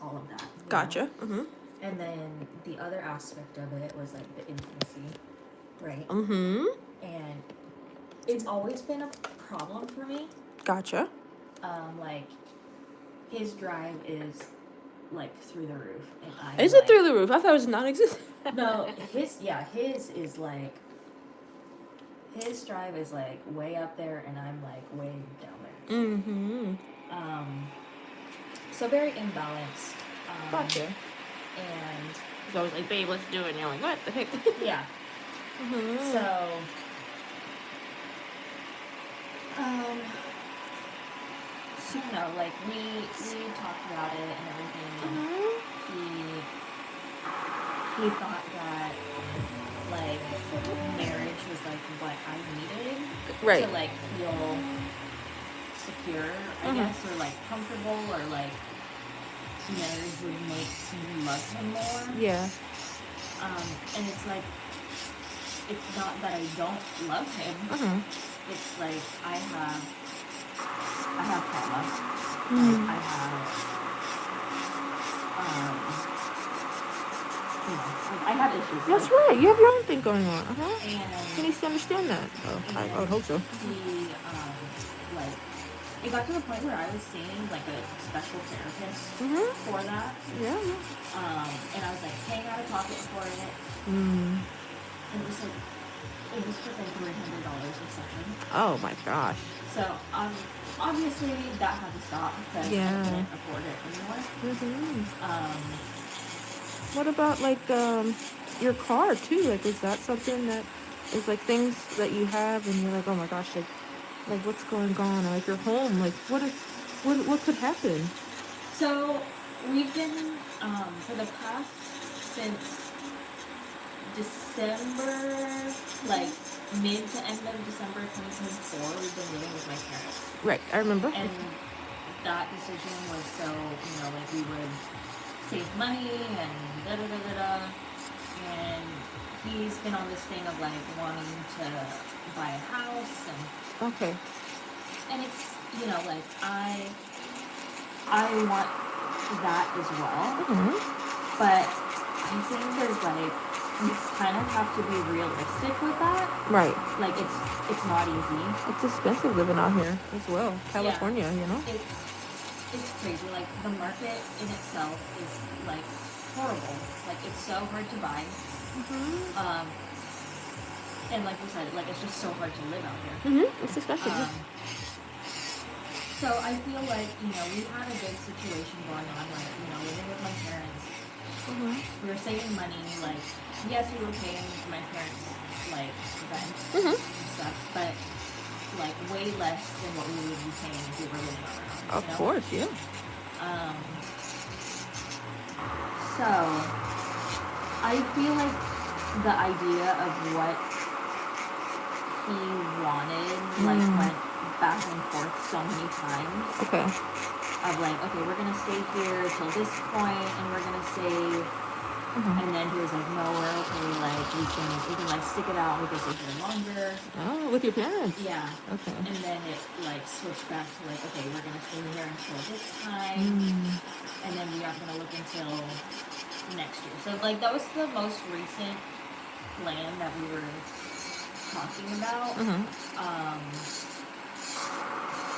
all of that. Gotcha. And then the other aspect of it was like the intimacy, right? And it's always been a problem for me. Gotcha. Like his drive is like through the roof, and Is it through the roof? I thought it was non-existent. No, his is like, his drive is like way up there, and I'm like way down there. So very imbalanced. Gotcha. And So I was like, babe, let's do it. And you're like, what the heck? yeah. So, so you know, like we talked about it and everything. And he thought that like marriage was like what I needed to like feel secure, I guess, or like comfortable, or like marriage would make me love him more. Yeah. And it's like, it's not that I don't love him. It's like I have trauma. Like I have you know, like I have issues. That's right. You have your own thing going on. And he needs to understand that. I would hope so. He like, it got to the point where I was seeing like a special therapist for that. Yeah. And I was like paying out of pocket for it. And it was like, it was for like $300 a session. Oh my gosh. So obviously that had to stop because I couldn't afford it anymore. What about like your car too? Like, is that something that is like things that you have and you're like, oh my gosh, like what's going on? Or like your home, like what could happen? So we've been for the past, since December, like mid to end of December 2024, we've been living with my parents. Right, I remember. And that decision was so, you know, like we would save money and da-da-da-da-da. And he's been on this thing of like wanting to buy a house and and it's, you know, like I want that as well. But I think there's like, you kind of have to be realistic with that. Right. Like it's not easy. It's expensive living out here as well. California, you know? It's crazy. Like the market in itself is like horrible. Like it's so hard to buy. And like you said, like it's just so hard to live out here. It's expensive. So I feel like, you know, we had a good situation going on, like, you know, living with my parents. We were saving money, like, yes, we were paying my parents, like, rent and stuff, but, like, way less than what we would be paying if we were living on our own. Of course, yeah. So, I feel like the idea of what he wanted, like, went back and forth so many times. Of like, okay, we're gonna stay here till this point, and we're gonna save. And then he was like, no, we're okay. Like we can like stick it out. We can stay here longer. Oh, with your parents? Yeah. Okay. And then it like switched back to like, okay, we're gonna stay here until this time, and then we aren't gonna look until next year. So like that was the most recent plan that we were talking about.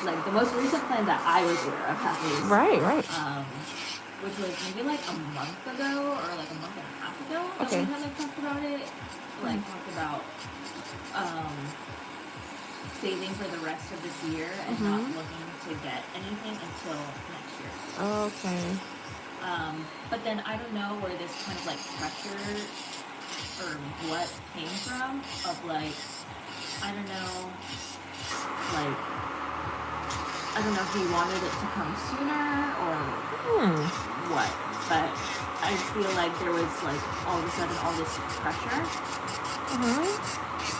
Like the most recent plan that I was aware of, at least. Right. Which was maybe like a month ago or like a month and a half ago that we kind of talked about it. Like talked about saving for the rest of this year and not looking to get anything until next year. But then I don't know where this kind of like pressure or what came from of like, I don't know, like, I don't know if he wanted it to come sooner or what, but I feel like there was like all of a sudden all this pressure.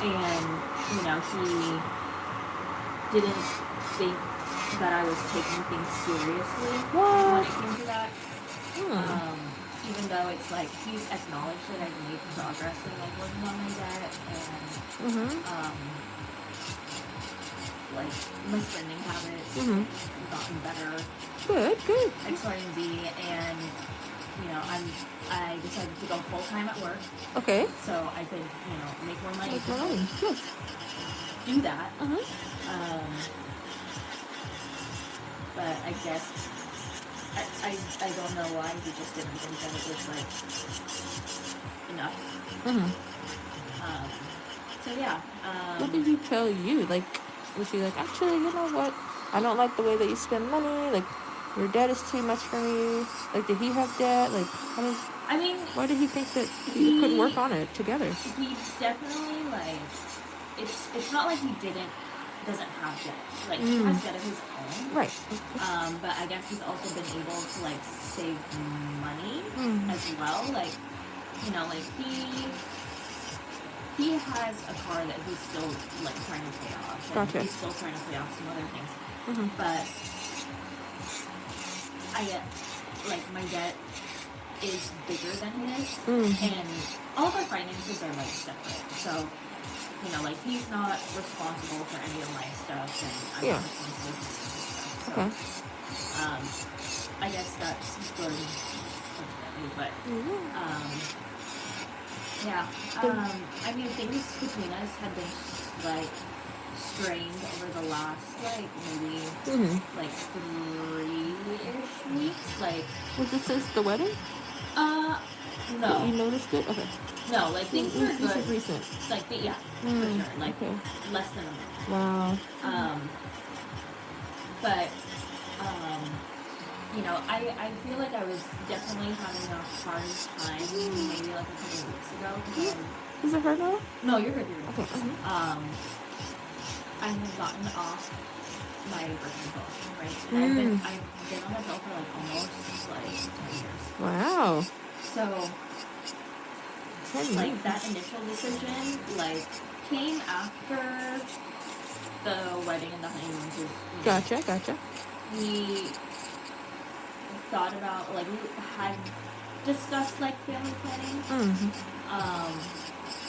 And, you know, he didn't think that I was taking things seriously when it came to that. Even though it's like he's acknowledged that I've made progress in like working on my debt and like my spending habits have gotten better. Good. X, Y, and Z, and to go full time at work, Okay. so I could, make more money Like to money. Yes. do that. Uh-huh. But I guess I don't know why he just didn't think that it was like enough. So yeah. What did he tell you? Like, was he like, actually, you know what? I don't like the way that you spend money. Like, your debt is too much for me. Like, did he have debt? Like, I mean, why did he think that you could work on it together? He definitely like it's not like he doesn't have debt. Like he has debt of his own. Right. But I guess he's also been able to like save money as well. Like, like he has a car that he's still like trying to pay off. And Gotcha. he's still trying to pay off some other things. But I get like my debt is bigger than his, and all of our finances are like separate. So, like he's not responsible for any of my stuff, and I'm not responsible for his stuff. So, I guess that's good, ultimately. But yeah. I mean, things between us have been like strained over the last like maybe like 3-ish weeks. Like, was it since the wedding? No. You noticed it? Okay. No, like things were good. This is recent. Like, yeah, for sure. Like, less than a month. Wow. But, I feel like I was definitely having a hard time maybe like a couple of weeks ago. Is it her now? No, you're good. Okay. I had gotten off my birth control, right? And I've been on the pill for like almost like 10 years. Wow. So, like that initial decision, like came after the wedding and the honeymoon. Gotcha. We thought about, like, we had discussed like family planning.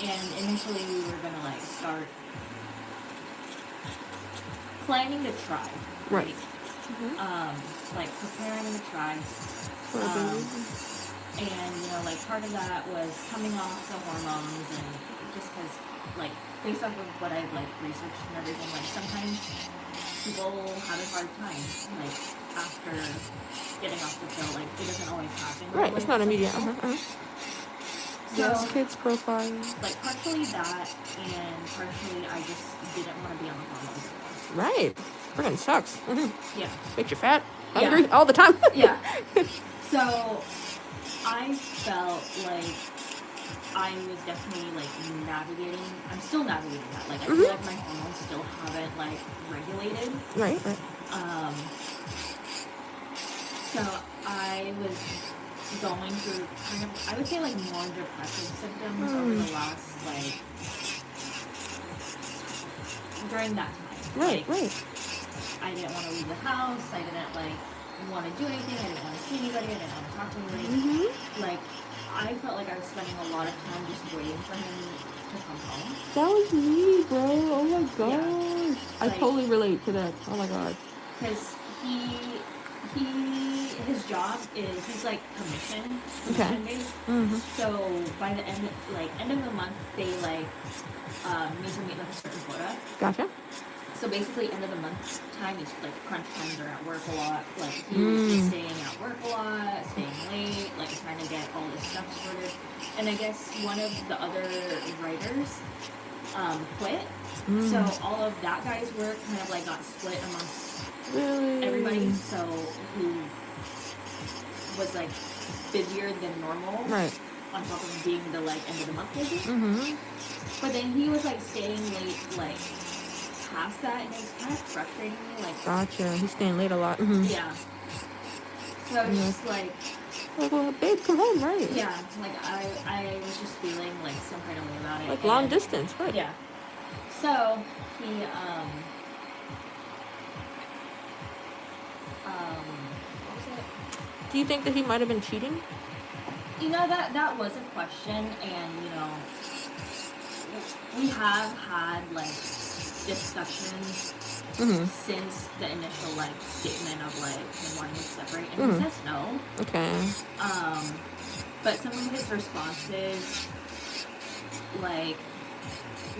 And initially we were gonna like start planning to try. Right. Like preparing to try. And, like part of that was coming off the hormones, and just because, like, based off of what I've, like, researched and everything, like, sometimes people have a hard time, like, after getting off the pill. Like, it doesn't always happen. Right, it's not immediate. So, yes, kids profile. like, partially that, and partially I just didn't want to be on the hormones anymore. Right. Freaking sucks. Yeah. Makes you fat, hungry, all the time. Yeah. So I felt like I was definitely like I'm still navigating that. Like I feel like my hormones still haven't like regulated. Right. So I was going through kind of, I would say like more depressive symptoms over the last like, during that time. Right. I didn't want to leave the house. I didn't like want to do anything. I didn't want to see anybody. I didn't want to talk to anybody. Like, I felt like I was spending a lot of time just waiting for him to come home. That was me, bro. Oh my gosh. Yeah. I totally relate to that. Oh my god. Because his job is, he's like commission based. So by the end of the month, they like need to meet like a certain quota. Gotcha. So basically, end of the month time is like crunch times are at work a lot. Like he was just staying at work a lot, staying late, like trying to get all this stuff sorted. And I guess one of the other writers quit. So all of that guy's work kind of like got split amongst everybody. So who was like busier than normal. Right. On top of being the like end of the month busy. But then he was like staying late, like past that, and it was kind of frustrating me. Like, gotcha. He's staying late a lot. Yeah. So it's just like, well, babe, come home, right? Yeah. Like I was just feeling like some kind of way about it. Like long distance, right? Yeah. So he what was it? Do you think that he might have been cheating? That was a question, and we have had like discussions since the initial like statement of like him wanting to separate, and he says no. Okay. But some of his responses, like,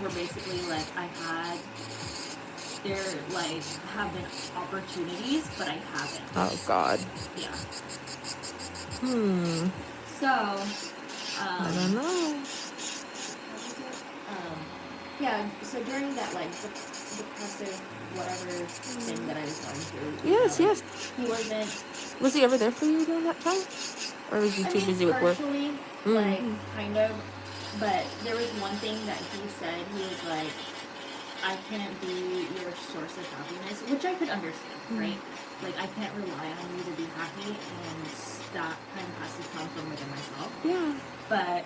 were basically like, there, like, have been opportunities, but I haven't. Oh, God. Yeah. So, I don't know. what was it? Yeah, so during that, like, depressive whatever thing that I was going through. Yes, yes. He wasn't... Was he ever there for you during that time? Or was he too busy with work? Partially, like, kind of. But there was one thing that he said. He was like, I can't be your source of happiness, which I could understand, right? Like, I can't rely on you to be happy, and that kind of has to come from within myself. Yeah. But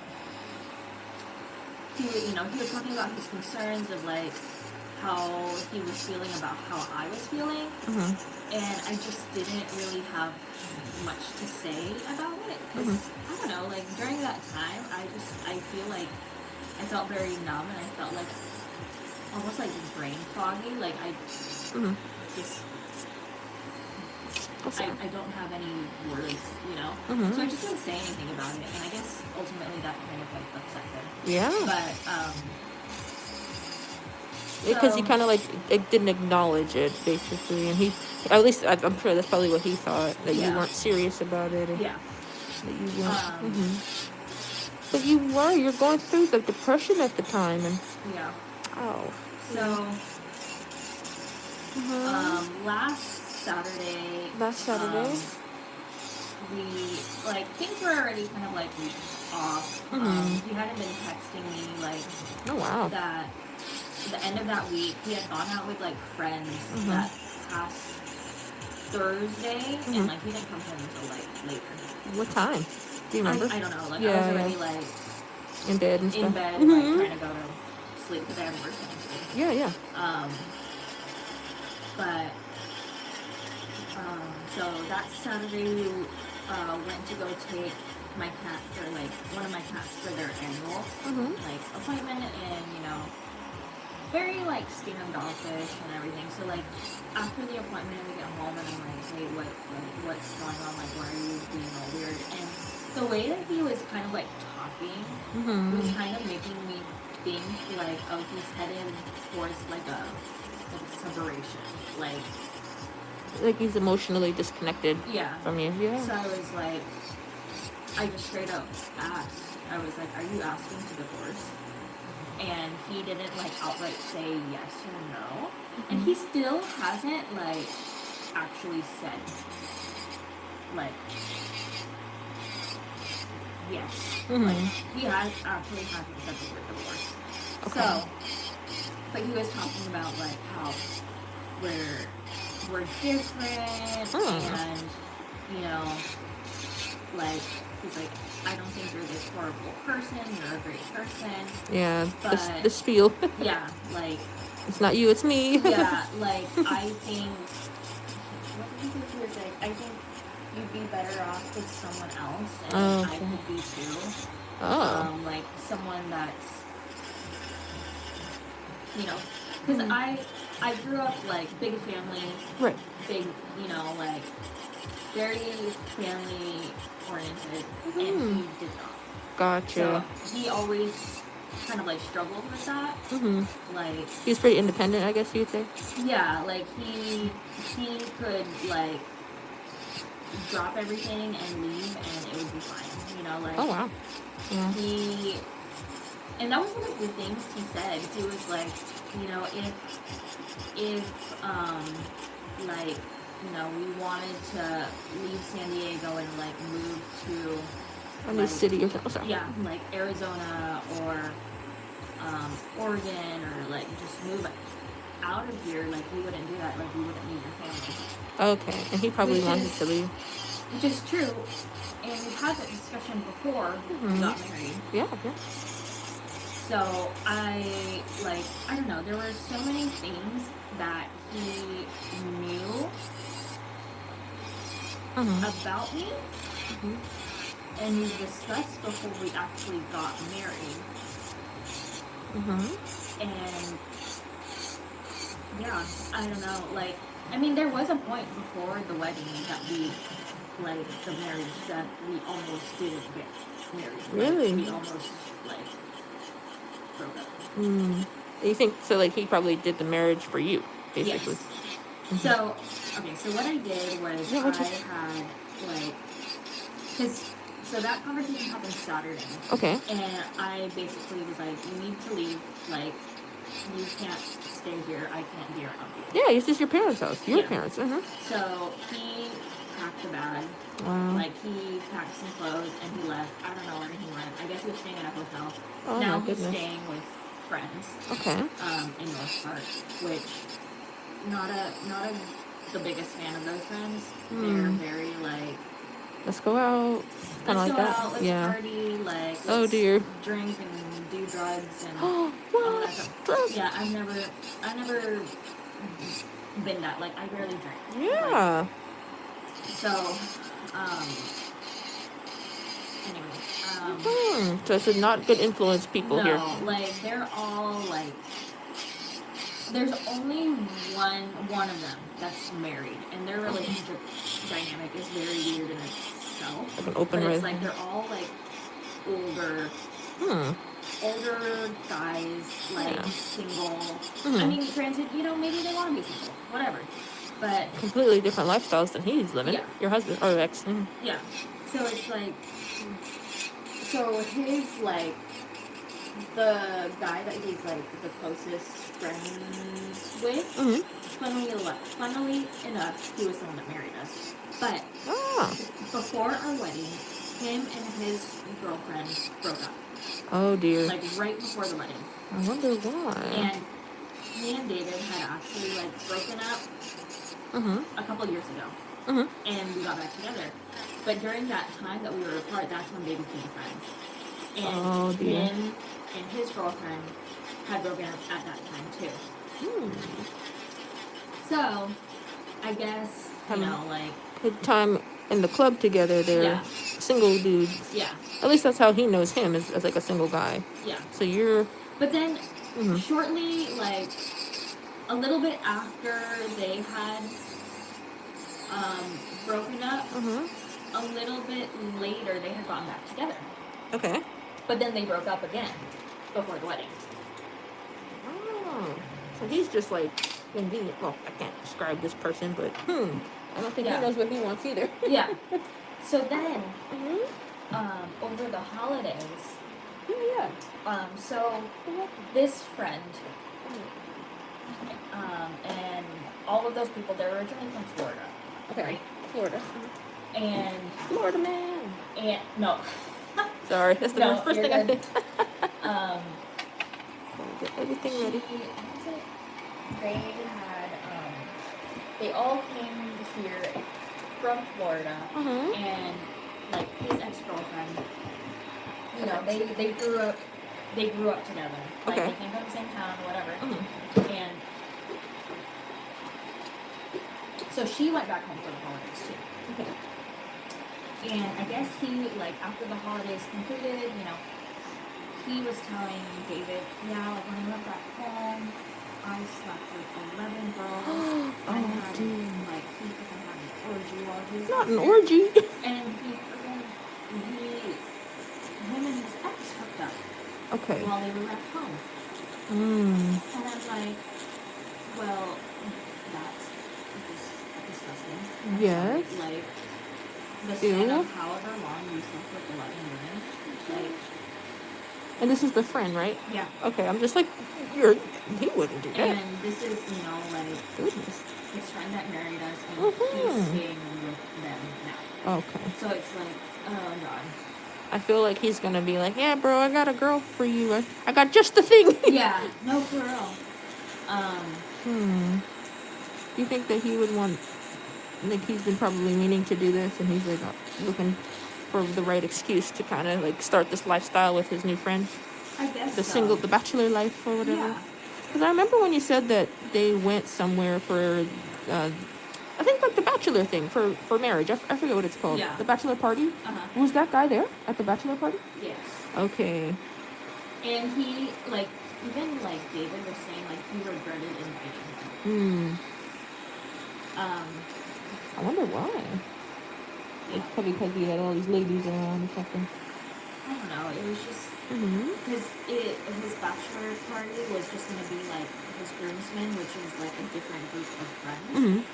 he was talking about his concerns of, like, how he was feeling about how I was feeling, and I just didn't really have much to say about it, because, I don't know, like, during that time, I feel like I felt very numb, and I felt like almost like brain foggy, like I just, I don't have any words, you know? So I just didn't say anything about it, and I guess ultimately that kind of like upset him. Yeah. But, because he kind of like didn't acknowledge it, basically, and he, at least I'm sure that's probably what he thought, that you weren't serious about it. And yeah. that you weren't. But you're going through the depression at the time, and Yeah. oh. So, last Saturday, we, like, things were already kind of like off. He hadn't been texting me, like, oh wow, that. The end of that week, he had gone out with, like, friends that past Thursday, and, like, he didn't come home until, like, later. What time? Do you remember? I don't know. Like, I was already, like, in bed and stuff. like, trying to go to sleep because I had work the next day. Yeah. But, so that Saturday, we went to go take my cat, or, like, one of my cats for their annual, like, appointment, and, you know, very, like, standoffish and everything. So, like, after the appointment, we get home, and I'm like, hey, what's going on? Like, why are you being all weird? And the way that he was kind of, like, talking was kind of making me think, like, oh, he's headed towards, like a separation. Like, he's emotionally disconnected from you. Yeah. So I was like, I just straight up asked. I was like, are you asking to divorce? And he didn't, like, outright say yes or no. And he still hasn't, like, actually said, like, yes. Like, he actually hasn't said the word divorce. Okay. So, but he was talking about, like, how we're different, and, you know, like, he's like, I don't think you're this horrible person, you're a great person. Yeah, but the spiel. Yeah, like, it's not you, it's me. Yeah, like, I think, what did he say? He was like, I think you'd be better off with someone else, and I could be too. Like, someone that's, you know, because I grew up, like, big family, right? Big, you know, like, very family oriented, and he did not. Gotcha. So he always kind of, like, struggled with that. Like, he was pretty independent, I guess you'd say. Yeah, like, he could, like, drop everything and leave, and it would be fine. You know, like. Oh wow. Yeah. And that was one of the things he said. He was like, you know, if like, you know, we wanted to leave San Diego and, like, move to a new city or something. Yeah, like Arizona or Oregon, or, like, just move out of here, like, we wouldn't do that. Like, we wouldn't leave your family. Okay, and he probably wanted to leave. Which is true. And we had that discussion before we got married. Yeah. So I don't know, there were so many things that he knew about me, and we discussed before we actually got married. And yeah, I don't know, like, I mean, there was a point before the wedding that we like the marriage that we almost didn't get married. Really? Like, we almost like broke up. You think so? Like he probably did the marriage for you, basically. Yes. So okay, so what I did was Yeah, I had like, so that conversation happened Saturday. Okay. And I basically was like, you need to leave. Like, you can't stay here. I can't be around you. Yeah, it's just your parents' house. Your Yeah. parents. So he packed a bag. Wow. Like, he packed some clothes and he left. I don't know where he went. I guess he was staying at a hotel. Oh, Now my he's goodness. staying with friends. Okay. In North Park, which not the biggest fan of those friends. They're very like, Let's go out. Kind of let's like go that. out, let's Yeah. party, like, Oh, let's dear. drink and do drugs and Oh, all that stuff. drugs. Yeah, I've never been that. Like, I barely drink. Yeah. Like, so, anyway, So it's a not good influence people no, here. like, they're all like, there's only one of them that's married, and their relationship dynamic is very weird in itself. Like an open but it's relationship. like they're all like older guys, like, Yeah. single. I mean, granted, maybe they want to be single, whatever. But Completely different lifestyles than he's living. Yeah. Your husband or ex. yeah, so it's like, so his like, the guy that he's like the closest friends with, funnily enough, he was the one that married us. But before our wedding, him and his girlfriend broke up. Oh dear. Like, right before the wedding. I wonder why. And me and David had actually like broken up a couple years ago. And we got back together. But during that time that we were apart, that's when they became friends. And him and his girlfriend had broken up at that time too. So, I guess, like, good time in the club together. They're Yeah. single dudes. Yeah. At least that's how he knows him, as like a single guy. Yeah. So you're. But then, shortly, like, a little bit after they had broken up, a little bit later, they had gotten back together. Okay. But then they broke up again before the wedding. Oh. So he's just like convenient. Well, I can't describe this person, but I don't think he knows what he wants either. Yeah. So then, over the holidays, so this friend, and all of those people, they're originally from Florida. Okay. Right? Florida. And Florida man. And no. Sorry, that's the first thing I did. Get everything ready. They all came here from Florida, and like his ex-girlfriend, they grew up together. Like, they came from the same town or whatever. And so she went back home for the holidays too. And I guess he, like, after the holidays concluded, he was telling David, like, when I went back home, I slept with 11 girls. I had, like, he freaking had an orgy while he was Not an there. orgy. And him and his ex hooked up. Okay. While they were at home. And I'm like, well, that's disgusting. Yes. Like, the span of however long you slept with 11 women. Like, and this is the friend, right? Yeah. Okay, I'm just like, he wouldn't do that. And this is, like, Goodness. his friend that married us, and he's staying with them now. Okay. So it's like, oh God. I feel like he's gonna be like, yeah, bro, I got a girl for you. I got just the thing. Yeah, no, for real. Do you think that he would want, like, he's been probably meaning to do this, and he's like looking for the right excuse to kind of like start this lifestyle with his new friend? I guess the bachelor life or whatever. Yeah. Because I remember when you said that they went somewhere for, I think like the bachelor thing for marriage. I forget what it's called. Yeah. The bachelor party. Was that guy there at the bachelor party? Yes. Okay. And he, like, even like David was saying, like, he regretted inviting him. I wonder why. Yeah. It's probably because he had all these ladies around or something. I don't know. It was just Mm-hmm. because his bachelor party was just gonna be like his groomsmen, which is like a different group of friends, Mm-hmm.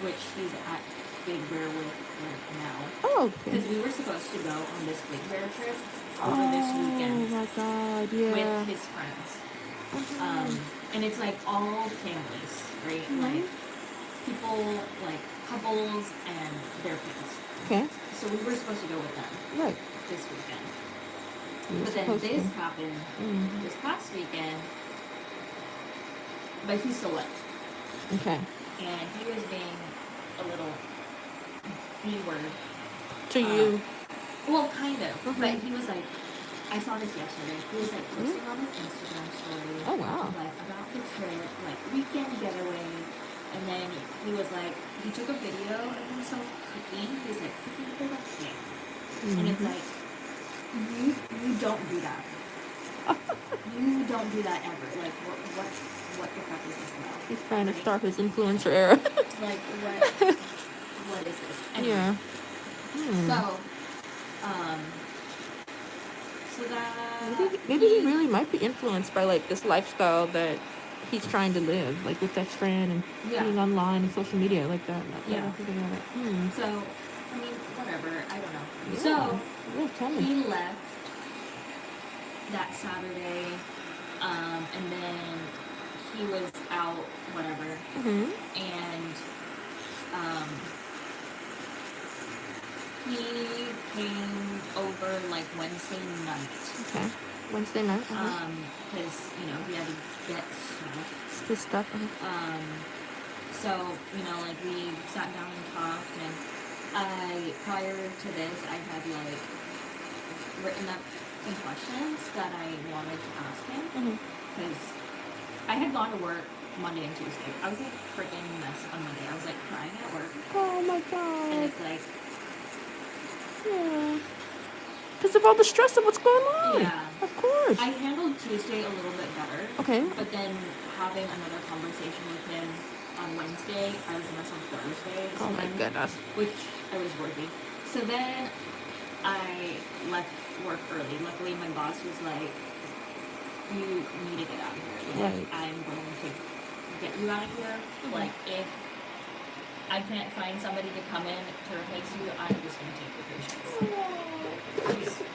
which he's at Big Bear with right now. Oh, okay. Because we were supposed to go on this Big Bear trip over this weekend Oh my God, yeah. with his friends. And it's like all families, right? Like people, like couples and their kids. Okay. So we were supposed to go with them Right. this weekend. You're But then supposed this to. happened Mm. this past weekend, but he still went. Okay. And he was being a little B-word. To you. Well, kind of. But he was like, I saw this yesterday. He was like posting on his Instagram story. Oh, wow. Like about the trip, like weekend getaway. And then he was like, he took a video of himself cooking. He's like, cooking for the family. And it's like, you don't do that. You don't do that ever. Like, what the fuck is this about? He's trying to start his influencer era. Like, what is this? Anyway, Yeah. So that... Maybe he really might be influenced by like this lifestyle that he's trying to live, like with that friend and being online and social media like that. Yeah. I think about it. So, I mean, whatever. I don't know. Yeah. So, Yeah, tell me. he left that Saturday, and then he was out, whatever, and he came over like Wednesday night. Okay. Wednesday night. Because he had to get stuff. This stuff. So like we sat down and talked, and prior to this, I had like written up some questions that I wanted to ask him because I had gone to work Monday and Tuesday. I was like freaking mess on Monday. I was like crying at work. Oh my God. And it's like, yeah. Because of all the stress of what's going on. Yeah. Of course. I handled Tuesday a little bit better. Okay. But then having another conversation with him on Wednesday, I was a mess on Thursday. So oh my goodness. Which I was working. So then I left work early. Luckily, my boss was like, you need to get out of here. Like, Right. I'm going to get you out of here. Like, if I can't find somebody to come in to replace you, I'm just going to take your patients.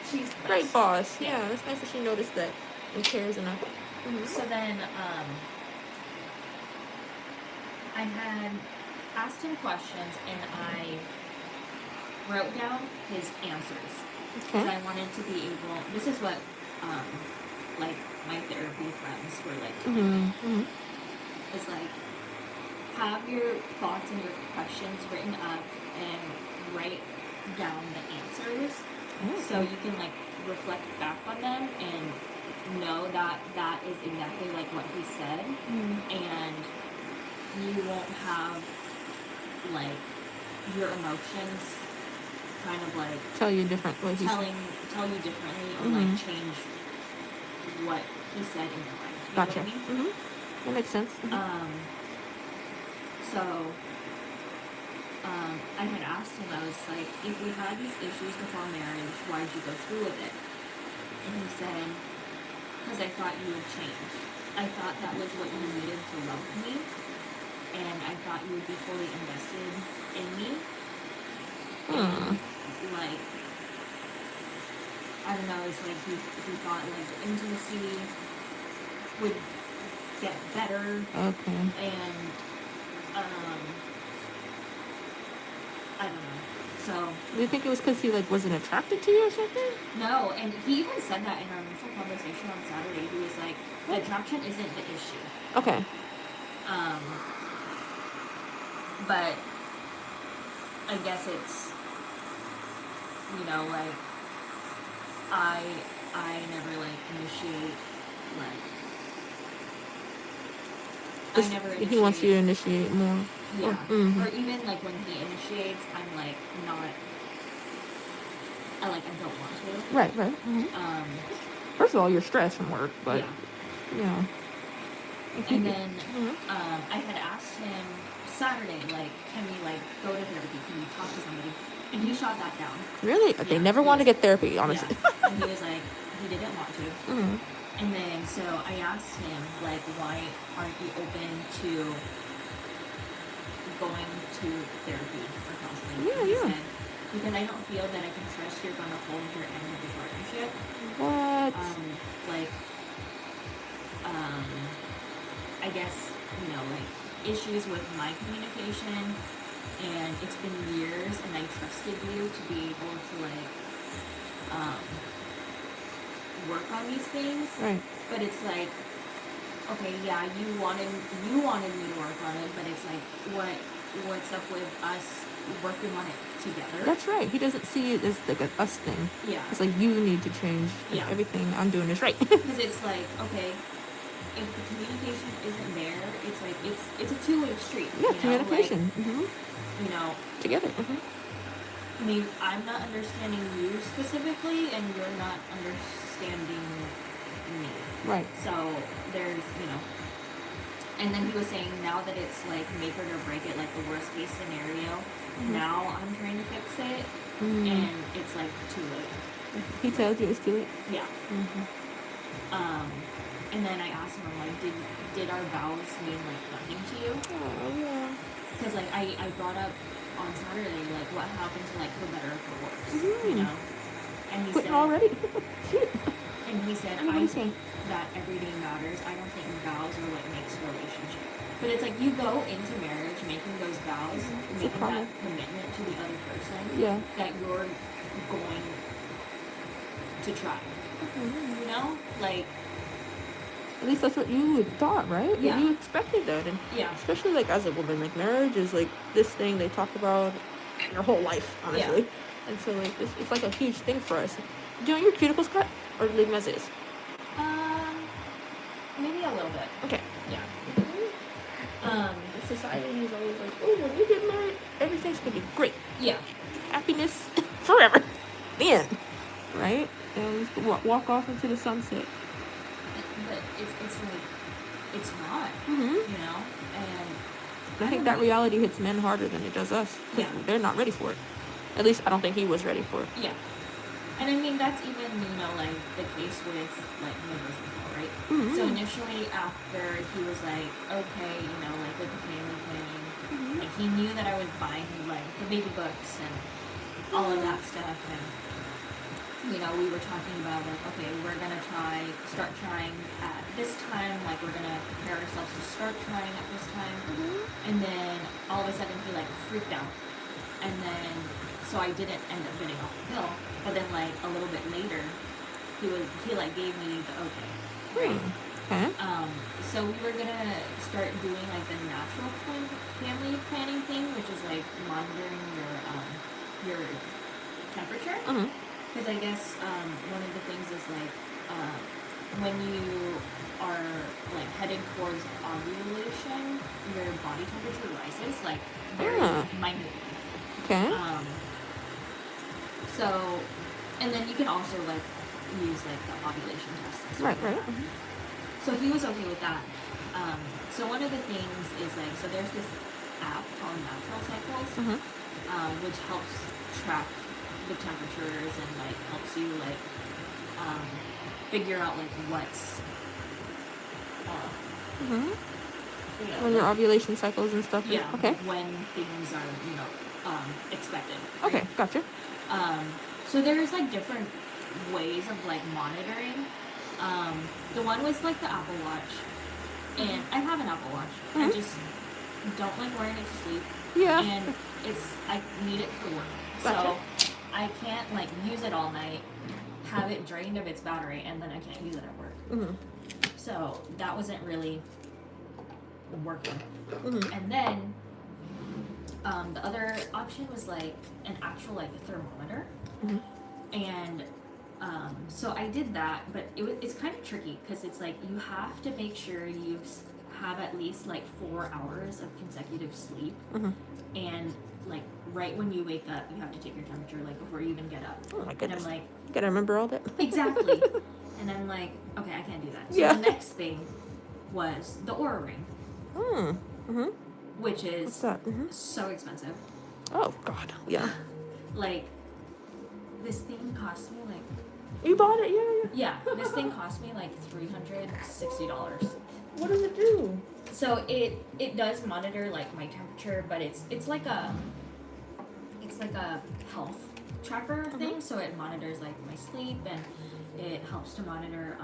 She's nice. Great boss. Yeah, it's nice that she noticed that and cares enough. So then, I had asked him questions and I wrote down his answers. Okay. Because I wanted to be able, this is what, like, my therapy friends were like, it's like, have your thoughts and your questions written up and write down the answers so you can, like, reflect back on them and know that that is exactly like what he said, and you won't have, like, your emotions kind of like tell you different what tell you differently or like change what he said in your life. Gotcha. Know what I mean? That makes sense. So I had asked him, I was like, if we had these issues before marriage, why did you go through with it? And he said, because I thought you would change. I thought that was what you needed to love me, and I thought you would be fully invested in me. And, like, I don't know, it's like he thought, like, the intimacy would get better. Okay. And, I don't know. So. Do you think it was because he, like, wasn't attracted to you or something? No, and he even said that in our initial conversation on Saturday. He was like, the attraction isn't the issue. Okay. But I guess it's, like, I never, like, initiate, like, I never initiate. He wants you to initiate more. Yeah. Or even, like, when he initiates, I'm, like, not, I don't want to. Right. First of all, you're stressed from work, but, yeah. And then, I had asked him Saturday, like, can we, like, go to therapy? Can we talk to somebody? And he shot that down. Really? They Yeah, never he want to was- get therapy, honestly. Yeah. And he was like, he didn't want to. Mm-hmm. And then, so I asked him, like, why aren't you open to going to therapy or counseling? Yeah, And he yeah. said, because I don't feel that I can trust you're going to hold your end of the partnership. What? Like, I guess, you know, like, issues with my communication, and it's been years, and I trusted you to be able to, like, work on these things. Right. But it's like, okay, yeah, you wanted me to work on it, but it's like, what's up with us working on it together? That's right. He doesn't see it as like an us thing. Yeah. It's like you need to change. Yeah. Everything I'm doing is right. Because it's like, okay, if the communication isn't there, it's like it's a two-way street. Yeah, you know? communication. Like, you know, Together. I mean, I'm not understanding you specifically, and you're not understanding me. Right. So there's, you know, and then he was saying now that it's like make it or break it, like the worst case scenario. Now I'm trying to fix it, and it's like too late. He tells you it's too late. Yeah. And then I asked him, I'm like, did our vows mean like nothing to you? Oh, yeah. Because like I brought up on Saturday, like what happened to like for better or for worse, you know? And he Quitting said already? Shit. And he said, What did I he say? think that every day matters. I don't think vows are what makes a relationship. But it's like you go into marriage making those vows, making that commitment to the other person, Yeah. that you're going to try. You know? Like, At least that's what you thought, right? Yeah. You expected that. And yeah. especially like as a woman, like marriage is like this thing they talk about your whole life, honestly. And so like this, it's like a huge thing for us. Do you want your cuticles cut or leave them as is? Maybe a little bit. Okay. Yeah. Society is always like, oh, when you get married, everything's gonna be great. Yeah. Happiness forever. The end. Right? And walk off into the sunset. But it's like, it's not, you know? And I think that reality hits men harder than it does us. 'Cause Yeah. they're not ready for it. At least I don't think he was ready for it. Yeah. And I mean, that's even, you know, like, the case with, like, my birth control, right? So initially, after he was like, okay, you know, like, with the family planning, like, he knew that I was buying, like, the baby books and all of that stuff, and, you know, we were talking about, like, okay, we're gonna start trying at this time, like, we're gonna prepare ourselves to start trying at this time, and then all of a sudden he, like, freaked out, and then, so I didn't end up getting off the pill, but then, like, a little bit later, he like, gave me the okay, right? Okay. So we were gonna start doing, like, the natural family planning thing, which is, like, monitoring your temperature. Because I guess one of the things is, like, when you are, like, headed towards ovulation, your body temperature rises, like, very minutely. Okay. So, and then you can also, like, use, like, the ovulation test. and stuff Right, like right. that. So he was okay with that. So one of the things is, like, so there's this app called Natural Cycles, which helps track the temperatures and, like, helps you, like, figure out, like, what's, you know, When your ovulation cycles and stuff. yeah, Okay. when things are, you know, expected. Okay, gotcha. So there's, like, different ways of, like, monitoring. The one was, like, the Apple Watch. And I have an Apple Watch. I just don't like wearing it to sleep. Yeah. And I need it for work. Gotcha. So I can't, like, use it all night, have it drained of its battery, and then I can't use it at work. So that wasn't really working. And then the other option was, like, an actual, like, thermometer. And so I did that, but it's kind of tricky because it's like you have to make sure you have at least, like, 4 hours of consecutive sleep, and, like, right when you wake up, you have to take your temperature, like, before you even get up. Oh my And goodness. I'm like, You gotta remember all that. exactly. And I'm like, okay, I can't do that. So Yeah. the next thing was the Oura Ring, which What's is that? so expensive. Oh God. Yeah. like, this thing cost me like, You bought it? Yeah. yeah, this thing cost me like $360. What does it do? So it does monitor like my temperature, but it's like a health tracker thing. So it monitors like my sleep, and it helps to monitor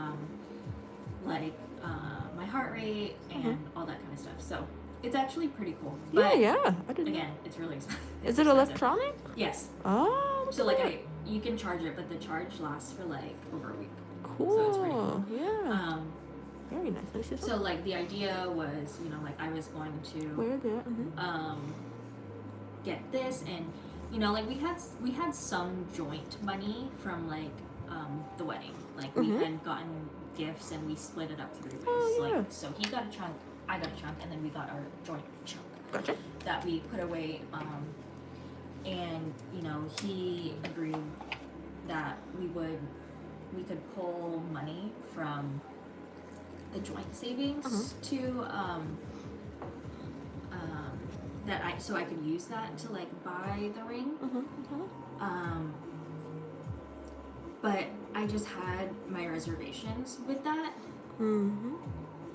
my heart rate and all that kind of stuff. So it's actually pretty cool. But Yeah. I didn't. again, it's really expensive. Is it electronic? Yes. Oh. So like you can charge it, but the charge lasts for like over a week. Cool. So it's pretty cool. Yeah. Very nice. So like the idea was, you know, like I was going to Where there? get this, and you know, like we had some joint money from like the wedding. Like we had gotten gifts and we split it up 3 ways. Oh, yeah. Like so he got a chunk, I got a chunk, and then we got our joint chunk. Gotcha. That we put away, and you know, he agreed that we could pull money from the joint savings to that so I could use that to like buy the ring. But I just had my reservations with that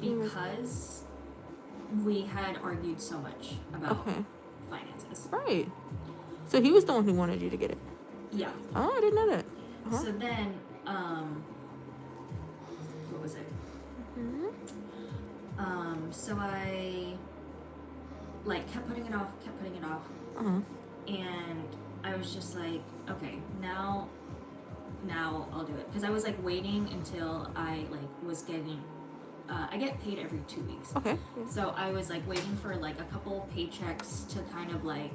because we had argued so much about finances. Right. So he was the one who wanted you to get it. Yeah. Oh, I didn't know that. So then, what was it? So I like kept putting it off, and I was just like, okay, now I'll do it, because I was like waiting until I like was getting. I get paid every 2 weeks. Okay. So I was like waiting for like a couple paychecks to kind of like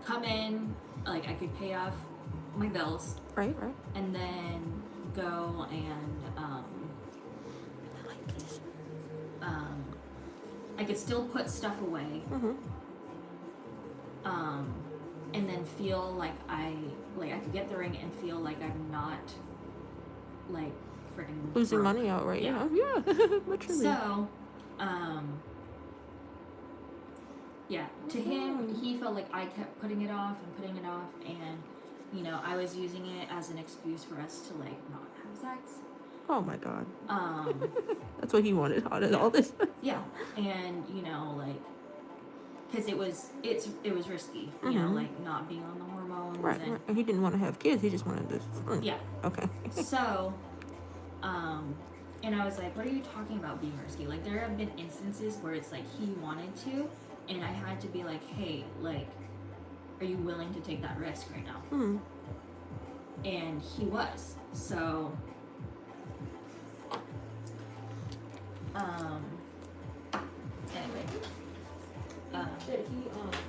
come in, like I could pay off my bills. Right. And then go and I could still put stuff away. And then feel like I could get the ring and feel like I'm not like freaking Losing broke. money outright. Yeah. Literally. So, yeah, to him, he felt like I kept putting it off, and you know, I was using it as an excuse for us to like not have sex. Oh my God. That's what he wanted out of all this. Yeah, and you know, like, because it was risky, you know, like not being on the hormones. Right. And he didn't want to have kids. He just wanted this. Yeah. Okay. So, and I was like, what are you talking about being risky? Like, there have been instances where it's like he wanted to, and I had to be like, hey, like, are you willing to take that risk right now? And he was. So, anyway. Did he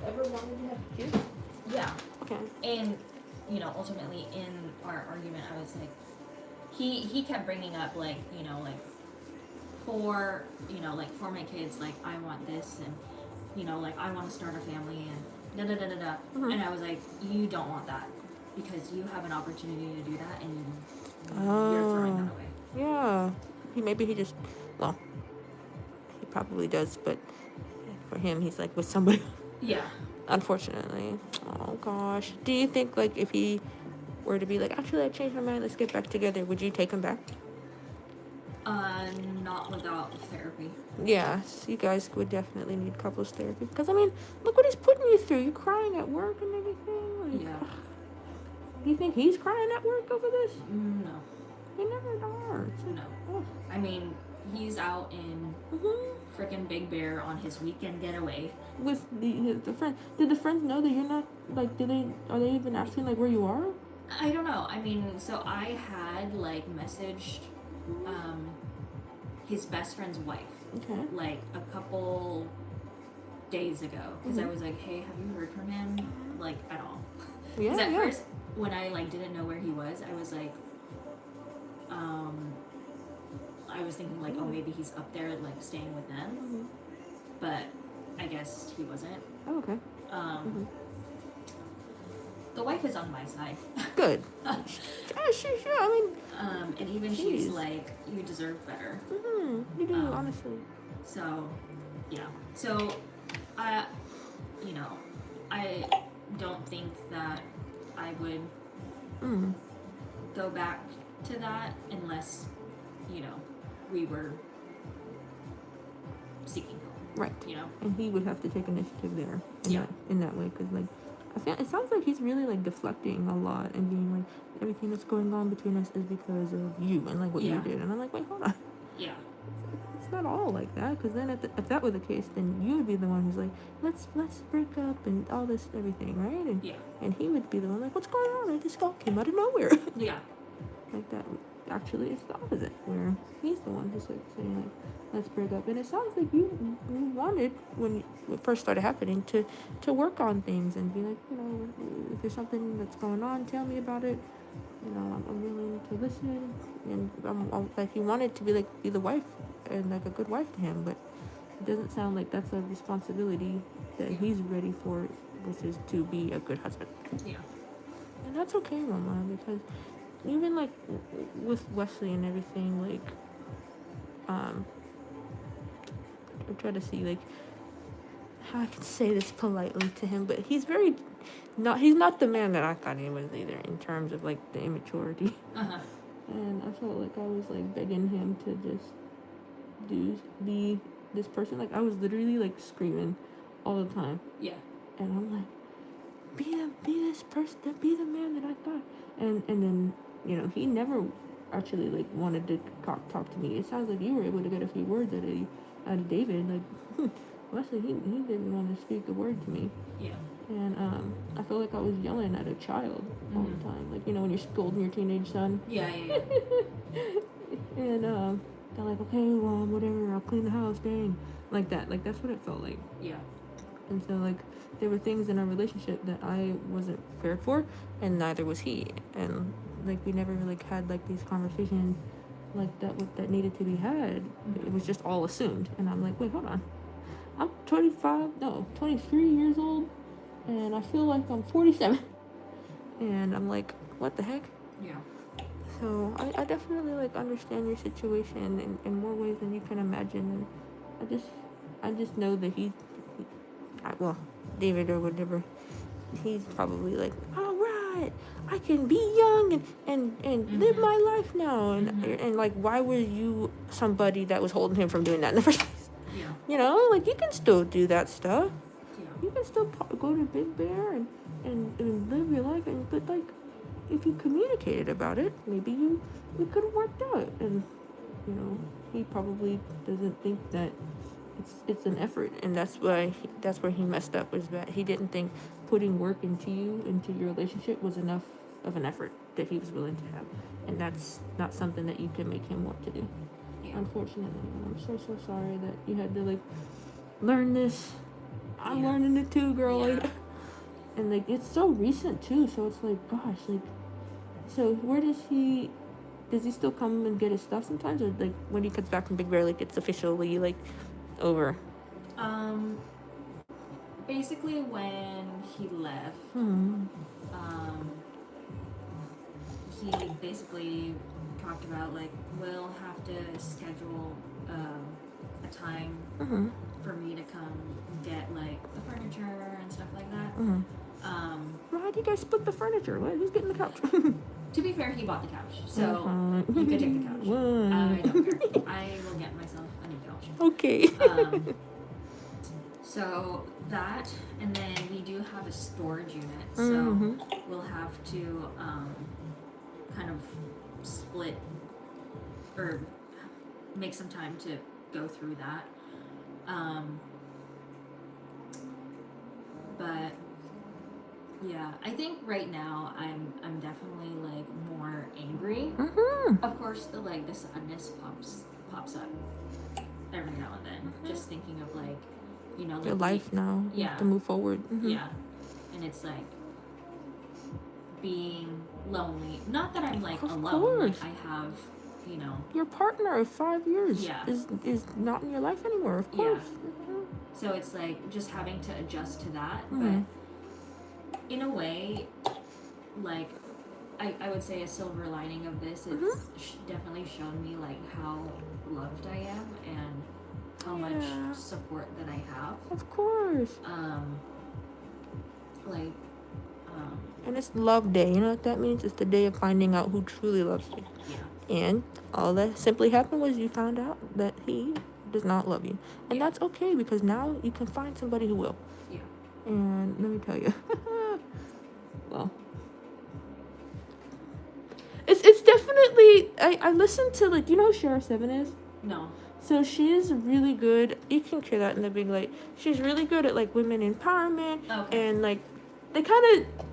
ever wanted to have kids? Yeah. Okay. And, you know, ultimately in our argument, I was like, he kept bringing up, like, you know, like, for my kids, like, I want this, and, you know, like, I want to start a family, and da-da-da-da-da. And I was like, you don't want that, because you have an opportunity to do that, and you're throwing that away. Yeah. He probably does, but for him, he's like with somebody. Yeah. Unfortunately. Oh gosh. Do you think, like, if he were to be like, actually, I changed my mind, let's get back together, would you take him back? Not without therapy. Yeah, so you guys would definitely need couples therapy. Because, I mean, look what he's putting you through. You're crying at work and everything. Like, Yeah. Do you think he's crying at work over this? No. He never are. No. I mean, he's out in frickin' Big Bear on his weekend getaway. With the friend. Did the friends know that you're not, like, are they even asking, like, where you are? I don't know. I mean, so I had, like, messaged his best friend's wife, like, a couple days ago. Because I was like, hey, have you heard from him, like, at all? Because at first, when I, like, didn't know where he was, I was like, I was thinking, like, oh, maybe he's up there, like, staying with them. But I guess he wasn't. Oh, okay. The wife is on my side. Good. Yeah, I mean... and even she's like, you deserve better. You do, honestly. So, yeah. So, I don't think that I would go back to that unless, you know, we were seeking help. Right. You know? And he would have to take initiative there Yeah. in that way, because like it sounds like he's really like deflecting a lot and being like, everything that's going on between us is because of you and like what you did. And I'm like, wait, hold on. Yeah. It's not all like that, because then if that were the case, then you would be the one who's like, let's break up and all this everything, right? And and he would be the one like, what's going on? I just came out of nowhere. Yeah. Like that. Actually, it's the opposite, where he's the one who's like saying like, let's break up. And it sounds like you wanted, when it first started happening, to work on things and be like, you know, if there's something that's going on, tell me about it. You know, I'm willing to listen. And I'm like, you wanted to be the wife and like a good wife to him, but it doesn't sound like that's a responsibility that he's ready for, which is to be a good husband. Yeah. And that's okay, Mama, because even like with Wesley and everything, like I'm trying to see like how I can say this politely to him, but he's not the man that I thought he was either, in terms of like the immaturity. And I felt like I was like begging him to just be this person. Like I was literally like screaming all the time. Yeah. And I'm like, be this person, be the man that I thought. And then, you know, he never actually like wanted to talk to me. It sounds like you were able to get a few words out of David. Like Wesley, he didn't want to speak a word to me. Yeah. And I feel like I was yelling at a child all the time. Like, you know, when you're scolding your teenage son. Yeah. And they're like, okay, well, whatever, I'll clean the house, dang. Like that. Like, that's what it felt like. Yeah. And so, like, there were things in our relationship that I wasn't prepared for, and neither was he. And, like, we never really had, like, these conversations like that needed to be had. It was just all assumed. And I'm like, wait, hold on. I'm 23 years old, and I feel like I'm 47. And I'm like, what the heck? Yeah. So I definitely like understand your situation in more ways than you can imagine. And I just know that David or whatever, he's probably like, all right, I can be young and live my life now. And like, why were you somebody that was holding him from doing that in the first place? Yeah. You know, like, you can still do that stuff. Yeah. You can still go to Big Bear and live your life. But like, if you communicated about it, maybe we could have worked out. And, you know, he probably doesn't think that it's an effort, and that's where he messed up, was that he didn't think putting work into your relationship was enough of an effort that he was willing to have, and that's not something that you can make him want to do. Yeah. Unfortunately, I'm so sorry that you had to like learn this. I'm learning it too, girl. Yeah. Like, and like, it's so recent too, so it's like, gosh, like, so where does he still come and get his stuff sometimes, or like when he comes back from Big Bear, like it's officially like over? Basically when he left, he basically talked about like, we'll have to schedule a time for me to come get like the furniture and stuff like that. Well, how do you guys split the furniture? Who's getting the couch? To be fair, he bought the couch, so you could take the couch. I don't care. I will get myself a new couch. Okay. So that, and then we do have a storage unit, so we'll have to kind of split or make some time to go through that. But yeah, I think right now I'm definitely like more angry. Of course, the sadness pops up every now and then. Just thinking of like, you know, like your life now. You have to move forward. Yeah, and it's like being lonely. Not that I'm like alone. Like, I have, you know, your partner of 5 years is not in your life anymore. Of course. Yeah. So it's like just having to adjust to that, but in a way, like, I would say a silver lining of this is definitely shown me like how loved I am and how much support that I have. Of course. And it's love day. You know what that means? It's the day of finding out who truly loves you. Yeah. And all that simply happened was you found out that he does not love you. And that's okay, because now you can find somebody who will. Yeah. And let me tell you, well, it's definitely, I listen to, like, you know who Shara 7 is? No. So she's really good. You can hear that in the big light. She's really good at, like, women empowerment. Okay. And, like,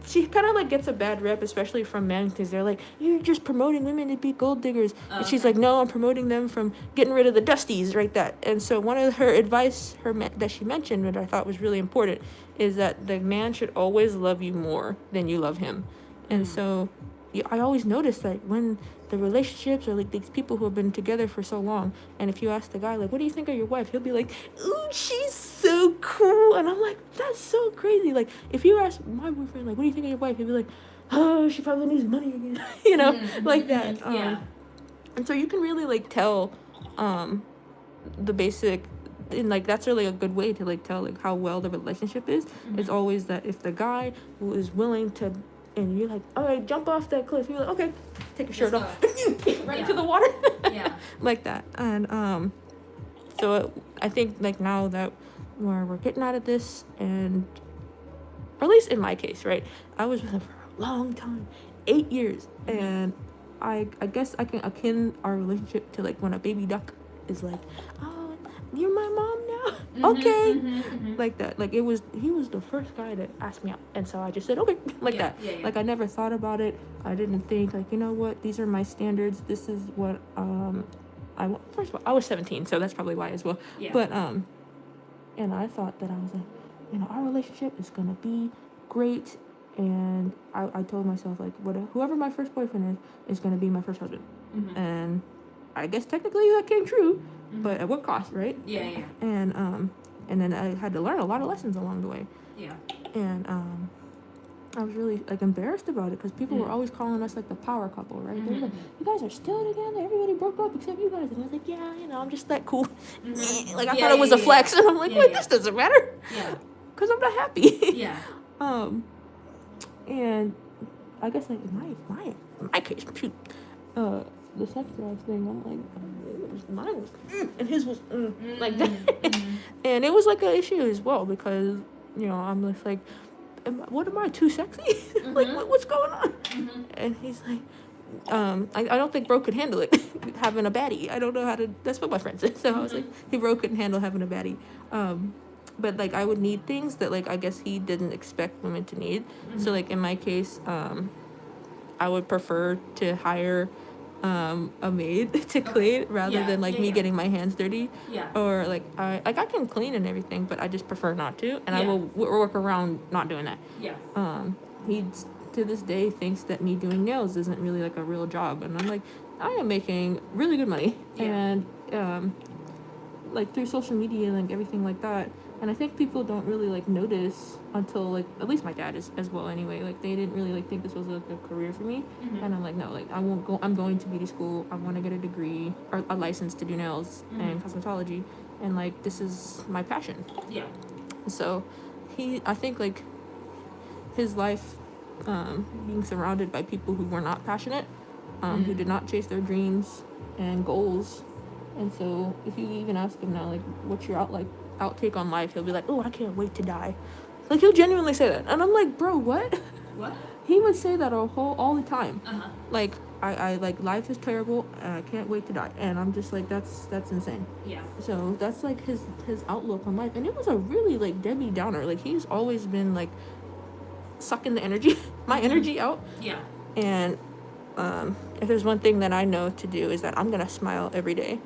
she kind of, like, gets a bad rep, especially from men, because they're like, you're just promoting women to be gold diggers. And she's like, no, I'm promoting them from getting rid of the dusties, right? That. And so one of her advice that she mentioned, that I thought was really important, is that the man should always love you more than you love him. And so I always notice that when the relationships, or like these people who have been together for so long, and if you ask the guy, like, what do you think of your wife, he'll be like, ooh, she's so cool. And I'm like, that's so crazy. Like, if you ask my boyfriend, like, what do you think of your wife, he'll be like, oh, she probably needs money again. You know, like that. And so you can really, like, tell the basic, and like that's really a good way to, like, tell, like, how well the relationship is. It's always that if the guy who is willing to, and you're like, all right, jump off that cliff, you're like, okay, take your shirt off, right into the water. Like that. And so I think, like, now that we're getting out of this, and or at least in my case, right, I was with him for a long time, 8 years, and I guess I can akin our relationship to, like, when a baby duck is like, oh, you're my mom now. Okay. Like that. Like, he was the first guy to ask me out, and so I just said okay, like that. Like, I never thought about it. I didn't think, like, you know what, these are my standards, this is what I want. First of all, I was 17, so that's probably why as well. But and I thought that I was like, you know, our relationship is gonna be great, and I told myself, like, whoever my first boyfriend is gonna be my first husband. And I guess technically that came true, but at what cost, right? And then I had to learn a lot of lessons along the way. And I was really, like, embarrassed about it, because people were always calling us, like, the power couple, right? They were like, you guys are still together, everybody broke up except you guys. And I was like, yeah, you know, I'm just that cool. Like, I thought it was a flex, and I'm like, wait, this doesn't matter, because I'm not happy. And I guess, like, in my case, shoot, the sex drive thing, I'm like, it was mine, and his was like that. And it was, like, an issue as well, because, you know, I'm just like, what, am I too sexy? Like, what's going on? And he's like, I don't think bro could handle it, having a baddie. I don't know how to, that's what my friend said. So I was like, he bro couldn't handle having a baddie. But, like, I would need things that, like, I guess he didn't expect women to need. So, like, in my case, I would prefer to hire a maid to clean rather than, like, me getting my hands dirty. Or, like, I can clean and everything, but I just prefer not to, and I will work around not doing that. He to this day thinks that me doing nails isn't really, like, a real job, and I'm like, I am making really good money. And like, through social media and, like, everything like that. And I think people don't really, like, notice until, like, at least my dad is as well anyway. Like, they didn't really, like, think this was, like, a career for me. And I'm like, no, like, I won't go. I'm going to beauty school. I want to get a degree or a license to do nails and cosmetology. And, like, this is my passion. So I think, like, his life being surrounded by people who were not passionate, who did not chase their dreams and goals. And so if you even ask him now, like, what's your outtake on life, he'll be like, oh, I can't wait to die. Like, he'll genuinely say that, and I'm like, bro, what? He would say that all the time. Like, I like, life is terrible and I can't wait to die, and I'm just like, that's insane. So that's, like, his outlook on life, and it was a really, like, Debbie Downer. Like, he's always been, like, sucking the energy my energy out. And if there's one thing that I know to do, is that I'm gonna smile every day.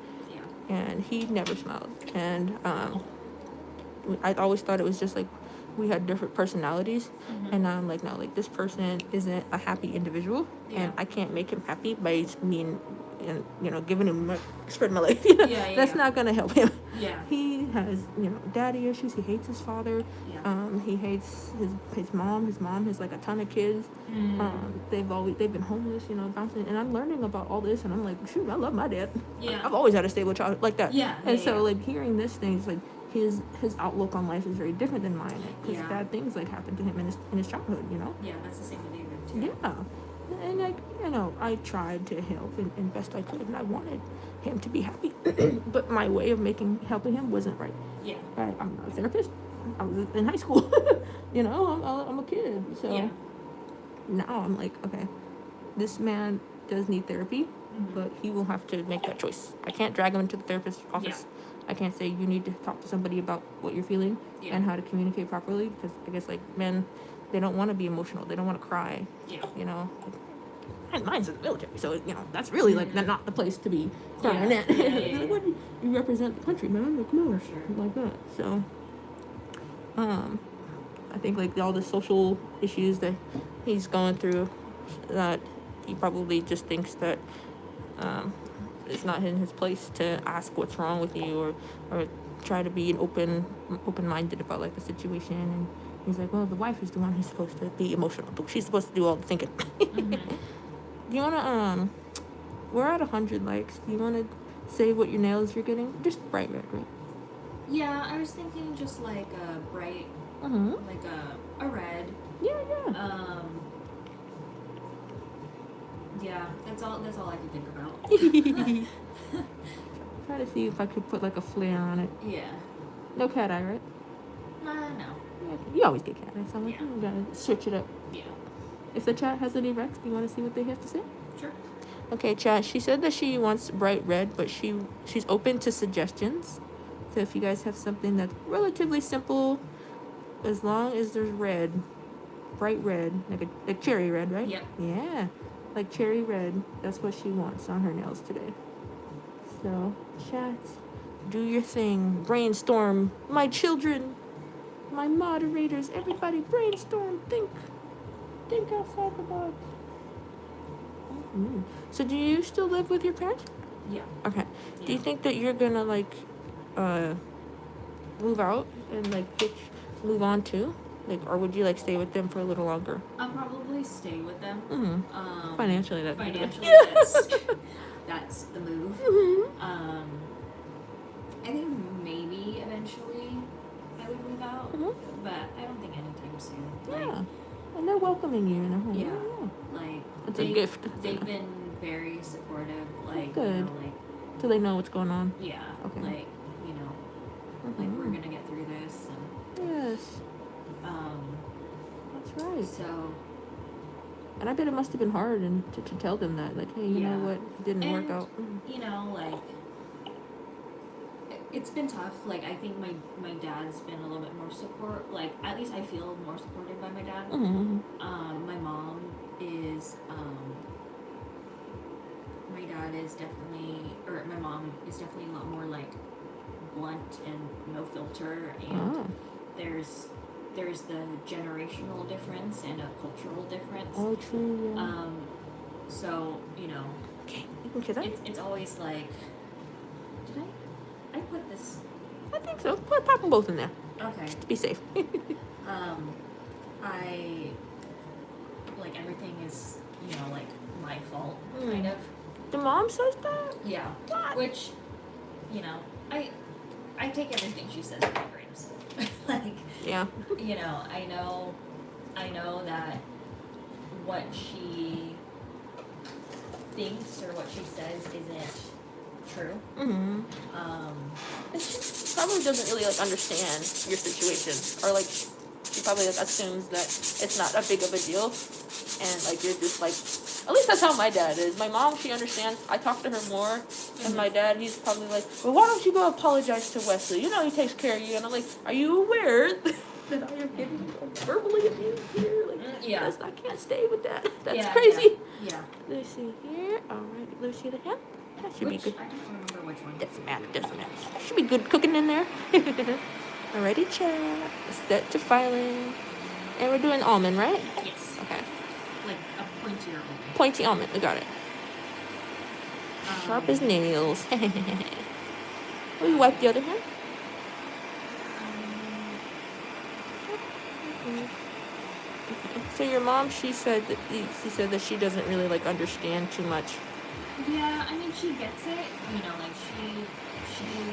And he never smiled. And I always thought it was just, like, we had different personalities. And now I'm like, no, like, this person isn't a happy individual, and I can't make him happy by me, and, you know, giving him spread my legs. That's not gonna help him. He has, you know, daddy issues. He hates his father. He hates his mom. His mom has, like, a ton of kids. They've been homeless, you know, bouncing. And I'm learning about all this, and I'm like, shoot, I love my dad. I've always had a stable childhood like that. Like, hearing this thing is like, his outlook on life is very different than mine, because Yeah. bad things like happened to him in his childhood, you know. Yeah, that's the same with David too. Yeah, and like, you know, I tried to help in best I could, and I wanted him to be happy, but my way of helping him wasn't right. Yeah. I'm not a therapist. I was in high school, you know. I'm a kid, so Yeah. now I'm like, okay, this man does need therapy, Mhm. but he will have to make that choice. I can't drag him into the therapist's office. I can't say you need to talk to somebody about what you're feeling Yeah. and how to communicate properly, because I guess like men, they don't want to be emotional. They don't want to cry. Yeah. You know. And mine's in the military, so you know that's really like not the place to be crying Yeah. at. Yeah. Like, what, you represent the country, man. Like, come on, For sure. like that. So, I think like all the social issues that he's going through, that he probably just thinks that it's not in his place to ask what's wrong with you, or try to be an open-minded about like the situation. And he's like, well, the wife is the one who's supposed to be emotional. She's supposed to do all the thinking. Do you wanna we're at 100 likes. Do you wanna say what your nails you're getting? Just bright red, right? Yeah, I was thinking just like a bright, like a red. Yeah. Yeah, that's all I could think about. Try to see if I could put like a flare on it. Yeah. No cat eye, right? No. Yeah, you always get cat eye, so I'm like, you gotta switch it up. Yeah. If the chat has any recs, do you want to see what they have to say? Sure. Okay, chat. She said that she wants bright red, but she's open to suggestions. So if you guys have something that's relatively simple, as long as there's red, bright red, like cherry red, right? Yep. Yeah, like cherry red. That's what she wants on her nails today. So, chat, do your thing. Brainstorm, my children, my moderators, everybody, brainstorm. Think outside the box. Mm-hmm. So, do you still live with your parents? Yeah. Okay. Yeah. Do you think that you're gonna like move out and like move on too? Like, or would you like stay with them for a little longer? I'll probably stay with them. Mm-hmm. Financially, Financially, that's the move. Mm-hmm. I think maybe eventually I would move out, Mm-hmm. but I don't think anytime soon. Yeah. And they're welcoming you in a home. Yeah. Like It's a gift. They've been very supportive. Like Good. you know, like Do they know what's going on? yeah. Okay. Like you know, like we're gonna get through this, and Yes. That's right. so. And I bet it must have been hard to tell them that, like, hey, you know what, it didn't work out. You know, like it's been tough. Like I think my dad's been a little bit more support. Like at least I feel more supported by my dad. Mm-hmm. My mom is. My dad is definitely, or my mom is definitely a lot more like blunt and no filter, and there's the generational difference and a cultural difference. Oh, true. Yeah. So you know, Okay, you can kiss that. it's always like, did I put this? I think so. Pop them both in there. Okay. Just to be safe. I like everything is like my fault kind of. The mom says that? Yeah. What? Which, I take everything she says with a grain of salt. Like, Yeah. I know that what she thinks or what she says isn't true. Mm-hmm. And she probably doesn't really like understand your situation, or like she probably like assumes that it's not a big of a deal, and like you're just like, at least that's how my dad is. My mom, she understands. I talk to her more, and my dad, he's probably like, well, why don't you go apologize to Wesley? You know he takes care of you. And I'm like, are you aware that I am getting verbally abused here? Like, Yeah. I can't stay with that. That's Yeah, crazy. Yeah. Let me see here. All right, let me see the hand. That should be good. I don't remember which one. Doesn't matter. Should be good cooking in there. Alrighty, chat. Set to filing. And we're doing almond, right? Yes. Okay. Like a pointier almond. Pointy almond. We got it. Sharp as nails. Will you wipe the other hand? So your mom, she said that she doesn't really like understand too much Yeah, I mean, she gets it. You know, like she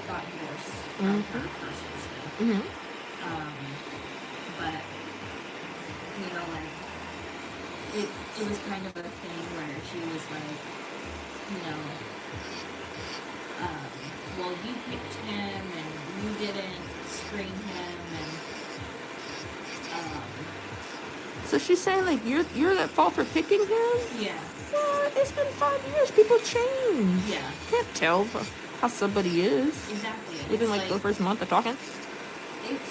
got divorced from Mm-hmm. her first husband. Mm-hmm. But you know, like it was kind of a thing where she was like, you know, um, well, you picked him and you didn't screen him, and um, So she's saying like you're at fault for picking him? yeah, What? It's been 5 years. People change. yeah, Can't tell how somebody is exactly. And within it's like like, the first month of talking.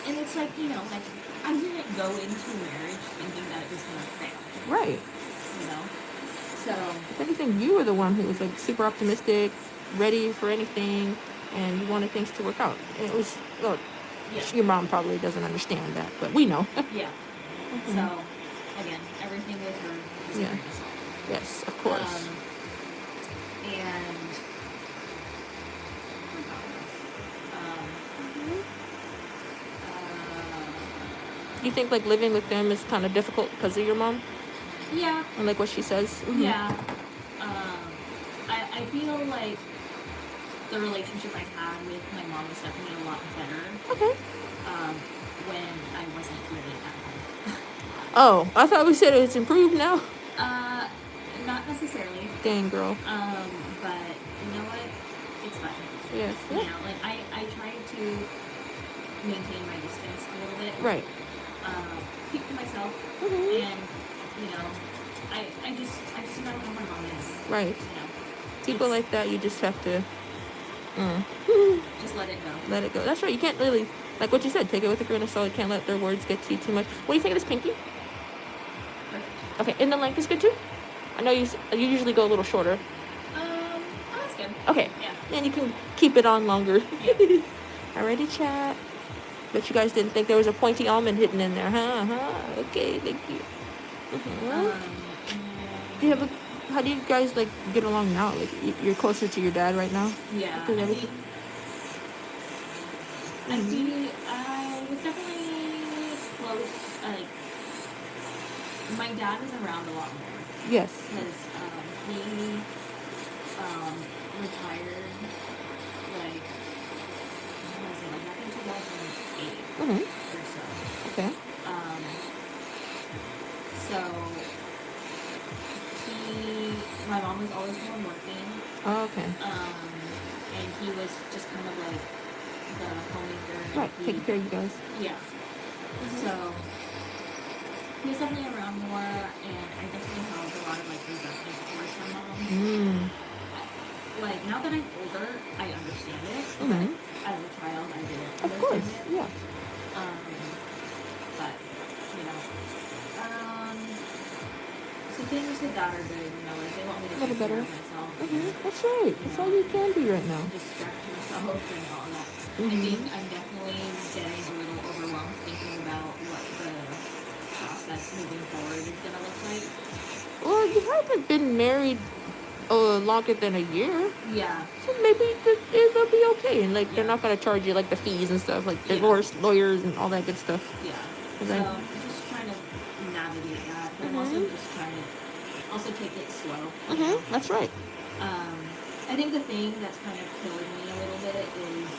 and it's like, you know, like I didn't go into marriage thinking that it was gonna fail, Right. you know. So If anything, you were the one who was like super optimistic, ready for anything, and you wanted things to work out. And it was, look, yeah, your mom probably doesn't understand that, but we know. yeah. Mhm. So again, everything with her is a Yeah. grain of salt. Yes, of course. And You think like living with them is kind of difficult because of your mom yeah, and like what she says? Mm-hmm. yeah. I feel like the relationship I had with my mom was definitely a lot better Okay. when I wasn't really at home. Oh, I thought we said it's improved now. Not necessarily. Dang, girl. But you know what? It's fine. Yes. You Yeah. know, like I try to maintain my distance a little bit. Right. Keep to myself, Mm-hmm. and you know, I just know how my mom is. Right. You know, People like that, you just have to just let it go. let it go. That's right. You can't really, like what you said, take it with a grain of salt. You can't let their words get to you too much. What do you think of this pinky? Perfect. Okay, and the length is good too? I know you usually go a little shorter. Oh, that's good. Okay. Yeah. And you can keep it on longer. Yeah. Alrighty, chat. But you guys didn't think there was a pointy almond hidden in there, huh? Okay, thank you. Do you have how do you guys like get along now? Like you're closer to your dad right now? Yeah. Because everything. I was definitely close. Like, my dad was around a lot more Yes. because he retired like what was it, like back in 2008 Mm-hmm. or so. Okay. So my mom was always home working. Oh, okay. And he was just kind of like the homemaker. Right, taking care of you guys. Yeah. So he was definitely around more, and I definitely held a lot of like resentment towards my mom. Like now that I'm older, I understand it. But as a child, I didn't Of course, understand it. yeah. But you know, so things with that are good. You know, like they want me to A little take care better. of myself. That's right. That's all you can be right now. Distract yourself and all that. I think I'm definitely getting a little overwhelmed thinking about what the process moving forward is gonna look like. Well, you haven't been married longer than a year. Yeah. So maybe it'll be okay. And like they're not gonna charge you like the fees and stuff, like divorce lawyers and all that good stuff. Yeah. So Right. I'm just trying to navigate that, but I'm also just trying to also take it slow. That's right. I think the thing that's kind of killing me a little bit is,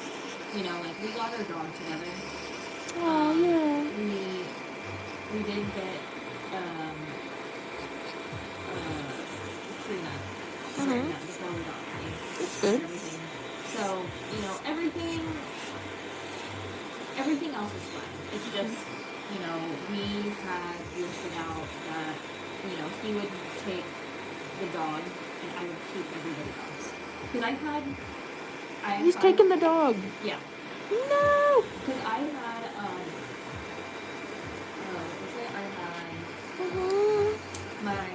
you know, like we got our dog together. Oh yeah. We did get prenup before we got married. That's good. Everything. So, you know, everything else is fine. It's just, you know, we had listed out that, you know, he would take the dog and I would keep everybody else. Because He's taking the dog. Yeah. No. Because I had, what was it? I had my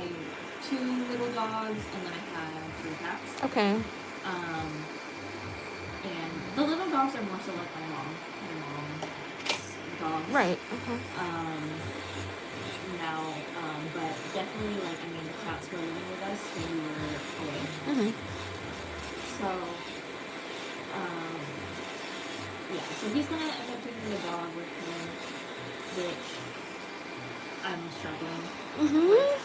2 little dogs, and then I had 2 cats. Okay. And the little dogs are more so like my mom's dogs. Right. Now, but definitely, like, I mean, the cats were living with us when we were away. So, yeah, so he's gonna end up taking the dog with him, which I'm struggling with.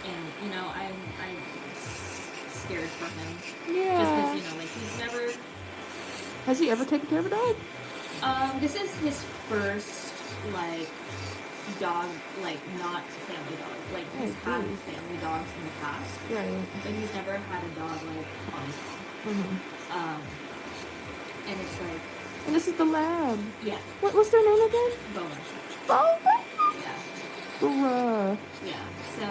and you know, I'm scared for him. Just Yeah. because, you know, like he's never. Has he ever taken care of a dog? This is his first like dog, like not family dog. Like he's had good. family dogs in the past, Right. but he's never had a dog like on his own. Mm-hmm. And it's like, And this is the lab. yeah, What's their name again? Boba. Boba. Yeah, Bruh. yeah. So,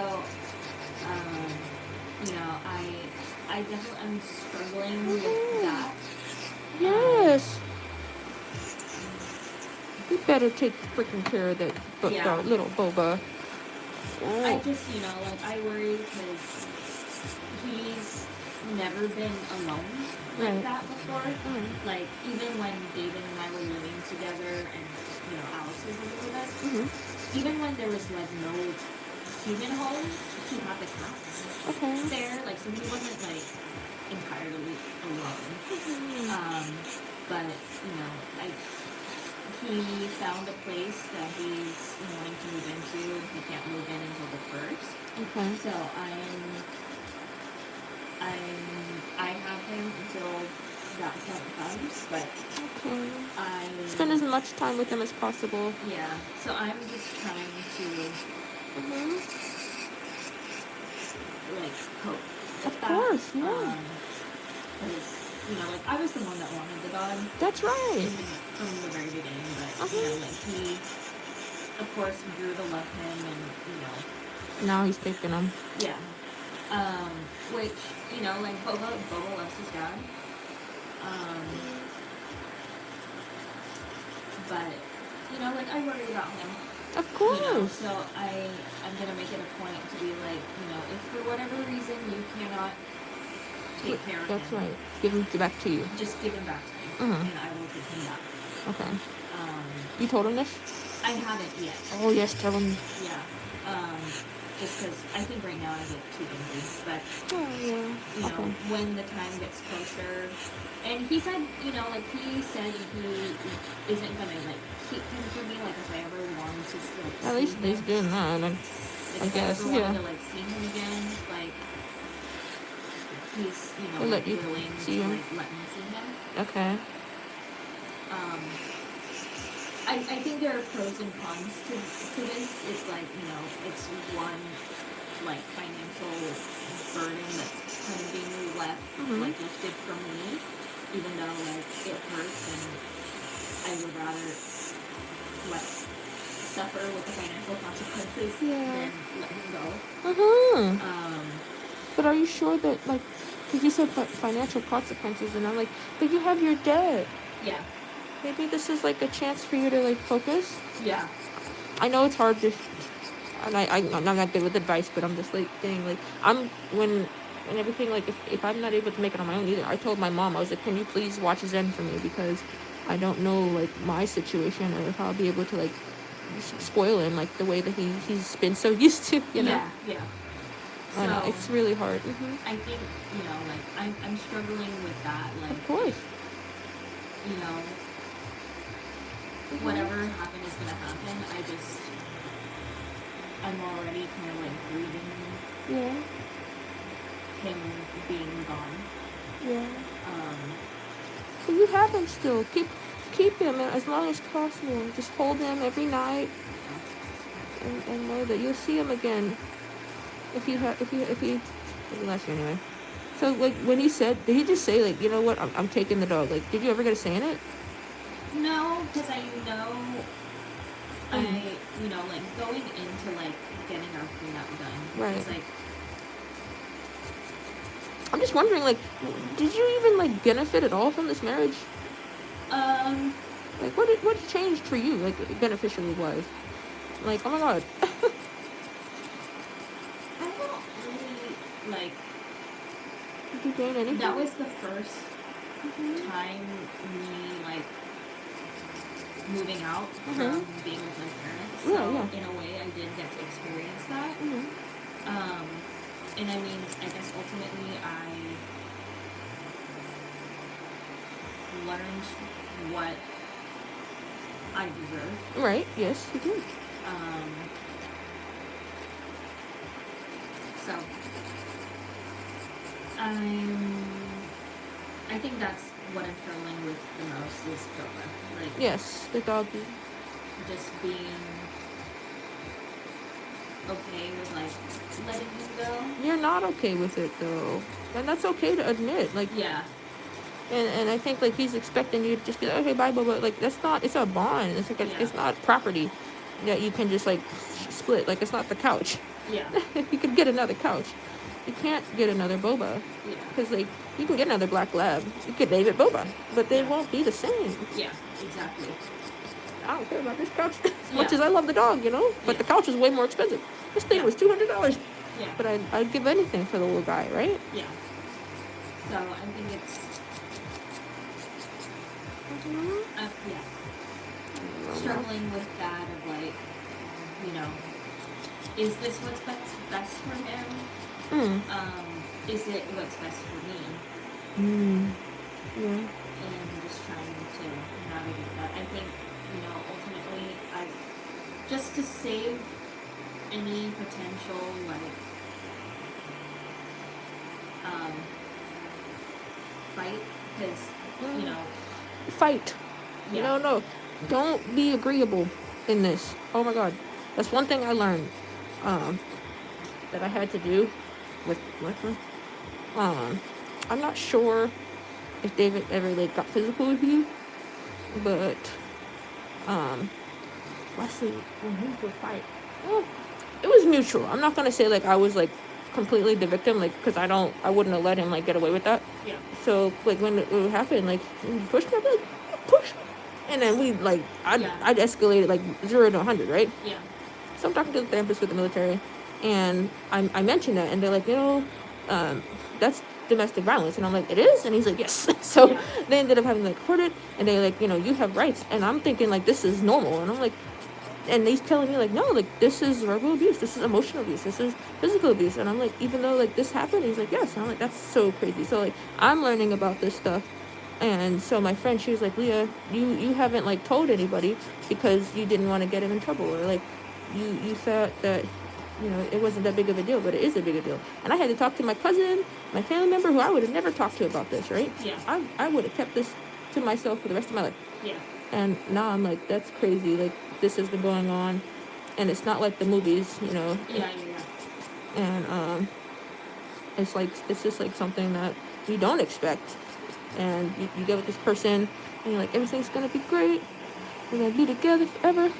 you know, I definitely am struggling with that. Yes. You better take freaking care of that Yeah. little Boba. I just, you know, like I worry because he's never been alone like Right. that before. Like even when David and I were living together, and you know Alex was living with us, even when there was like no human home, he had the cats Okay. there. Like so he wasn't like entirely alone. But you know, he found a place that he's wanting to move into. He can't move in until the 1st. Okay. So I have him until that point comes, but Okay. I Spend as much time with him as possible. yeah. So I'm just trying to like cope with Of that. course, yeah. Because you know, like I was the one that wanted the dog That's right. from the very beginning, but you know, like he, of course, grew to love him, and you know. Now he's taking him. Yeah. Which, you know, like Boba loves his dad. But, you know, like I worry about him. Of course. You know, so I'm gonna make it a point to be like, you know, if for whatever reason you cannot take care of That's him. right. Give him back to you. Just give him back to me, and I will take him back. Okay. You told him this? I haven't yet. Oh yes, tell him. Yeah. Just because I think right now I get too angry, but yeah. You know, when the time gets closer, and he said, you know, like he said he isn't gonna like keep him for me, like if I ever wanted to like At least he's doing that. And I guess, if I ever wanted to like see him again, like he's, you know, He'll let like, you willing see to him. like let me see him. Okay. I think there are pros and cons to this. It's like, you know, it's one like financial burden that's kind of being lifted from me, even though like it hurts, and I would rather like suffer with the financial consequences than let him go. But are you sure that, like, because you said financial consequences, and I'm like, but you have your debt. Yeah. Maybe this is like a chance for you to like focus. Yeah. I know it's hard to, and I'm not good with advice, but I'm just like saying, like, when everything, like, if I'm not able to make it on my own either, I told my mom, I was like, can you please watch Zen for me, because I don't know like my situation, or if I'll be able to like spoil him like the way that he's been so used to, you know. Yeah. I know, So, it's really hard. I think, you know, like I'm struggling with that, like, Of course. you know, whatever happened is gonna happen. I'm already kind of like grieving him being gone. Yeah. But you have him still. Keep him as long as possible. Just hold him every night, and know that you'll see him again. If he left you anyway. So like when he said, did he just say like, you know what, I'm taking the dog? Like, did you ever get a say in it? No, because I know, you know, like going into like getting our prenup done. Right. It's like, I'm just wondering, like, did you even like benefit at all from this marriage? Like, what changed for you, like, beneficially wise? Like, oh my god. I don't really like. Did you gain anything? That was the first time me like moving out from being with my parents. So in a way, I did get to experience that. And I mean, I guess ultimately I learned what I deserve. Right. Yes, you did. So I think that's what I'm struggling with the most is Boba. Like, Yes, the doggy. just being okay with like letting him go. You're not okay with it though, and that's okay to admit. Like, Yeah. and I think like he's expecting you to just be like, okay, bye, Boba. Like that's not. It's a bond. It's like it's not property that you can just like split. Like it's not the couch. Yeah. You could get another couch. You can't get another Boba. Yeah. Because like you can get another black lab. You could name it Boba, but they won't be the same. Yeah. Exactly. I don't care about this couch as much as I love the dog, you know. But the couch is way more expensive. This thing was $200. Yeah. But I'd give anything for the little guy, right? Yeah. So I think it's struggling with that of like, you know, is this what's best for him? Is it what's best for me? Yeah. And just trying to navigate that. I think, you know, ultimately, just to save any potential, like, fight, because, you know. Fight. Yeah. No. Don't be agreeable in this. Oh my God. That's one thing I learned, that I had to do with him. I'm not sure if David ever like got physical with you, but Wesley, when we would fight, it was mutual. I'm not gonna say like I was like completely the victim, like because I wouldn't have let him like get away with that. Yeah. So like when it would happen, like when he pushed me, I'd be like, push me, and then we like I'd escalate it like 0 to 100, right? Yeah. So I'm talking to the therapist with the military, and I mentioned that, and they're like, you know, that's domestic violence, and I'm like, it is, and he's like, yes. So they ended up having to like court it, and they're like, you know, you have rights, and I'm thinking like this is normal, and I'm like, and he's telling me like, no, like this is verbal abuse, this is emotional abuse, this is physical abuse, and I'm like, even though like this happened, he's like, yes, and I'm like, that's so crazy. So like I'm learning about this stuff, and so my friend, she was like, Leah, you haven't like told anybody because you didn't want to get him in trouble, or like you thought that, you know, it wasn't that big of a deal, but it is a big deal. And I had to talk to my cousin, my family member, who I would have never talked to about this, right? Yeah. I would have kept this to myself for the rest of my life. Yeah. And now I'm like, that's crazy. Like, this has been going on, and it's not like the movies, you know. Yeah. And it's like, it's just like something that you don't expect. And you get with this person, and you're like, everything's gonna be great. We're gonna be together forever.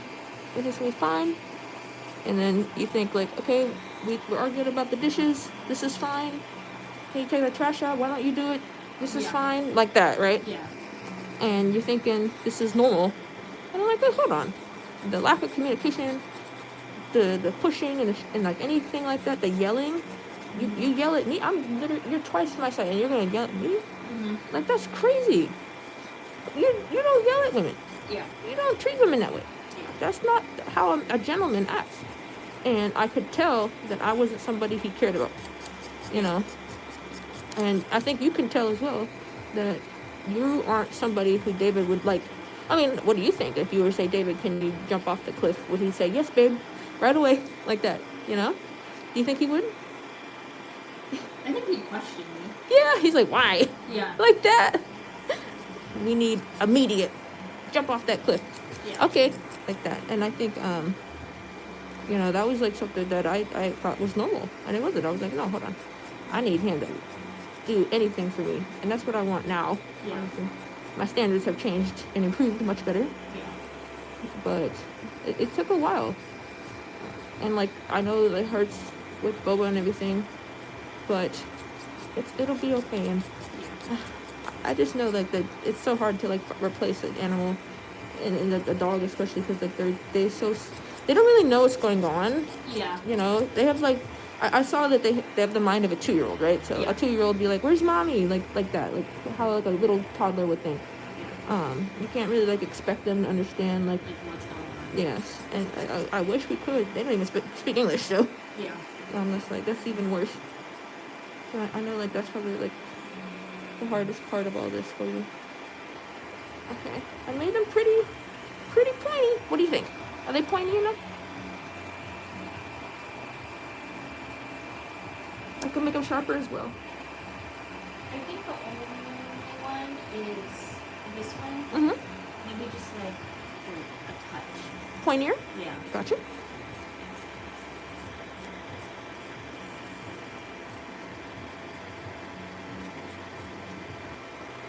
Everything's gonna be fine. And then you think like, okay, we're arguing about the dishes. This is fine. Can you take the trash out? Why don't you do it? This is fine. Like that, right? Yeah. And you're thinking this is normal. And I'm like, wait, hold on. The lack of communication, the pushing and like anything like that, the yelling. You yell at me. I'm literally, you're twice my size, and you're gonna yell at me? Like that's crazy. You don't yell at women. Yeah. You don't treat women that way. That's not how a gentleman acts. And I could tell that I wasn't somebody he cared about, you know. And I think you can tell as well that you aren't somebody who David would like. I mean, what do you think? If you were to say, David, can you jump off the cliff? Would he say, yes, babe, right away, like that, you know? Do you think he would? I think he'd question me. Yeah, he's like, why? Yeah. Like that. We need immediate, jump off that cliff. Yeah. Okay, like that. And I think, you know, that was like something that I thought was normal, and it wasn't. I was like, no, hold on, I need him to do anything for me, and that's what I want now. Yeah. My standards have changed and improved much better, but it took a while, and like I know it hurts with Boba and everything, but it'll be okay. And I just know like that it's so hard to like replace an animal, and a dog especially, because like they don't really know what's going on. Yeah. You know, they have like, I saw that they have the mind of a 2-year-old, right? So a 2-year-old be like, where's mommy? Like that, like how like a little toddler would think. You can't really like expect them to understand like what's going on. Yes, and I wish we could. They don't even speak English, so Yeah. that's even worse. So I know like that's probably like the hardest part of all this for you. Okay, I made them pretty pointy. What do you think? Are they pointy enough? can make them sharper as well. I think the only one is this one. Mm-hmm. Maybe just like a touch. Pointier? Yeah. Gotcha.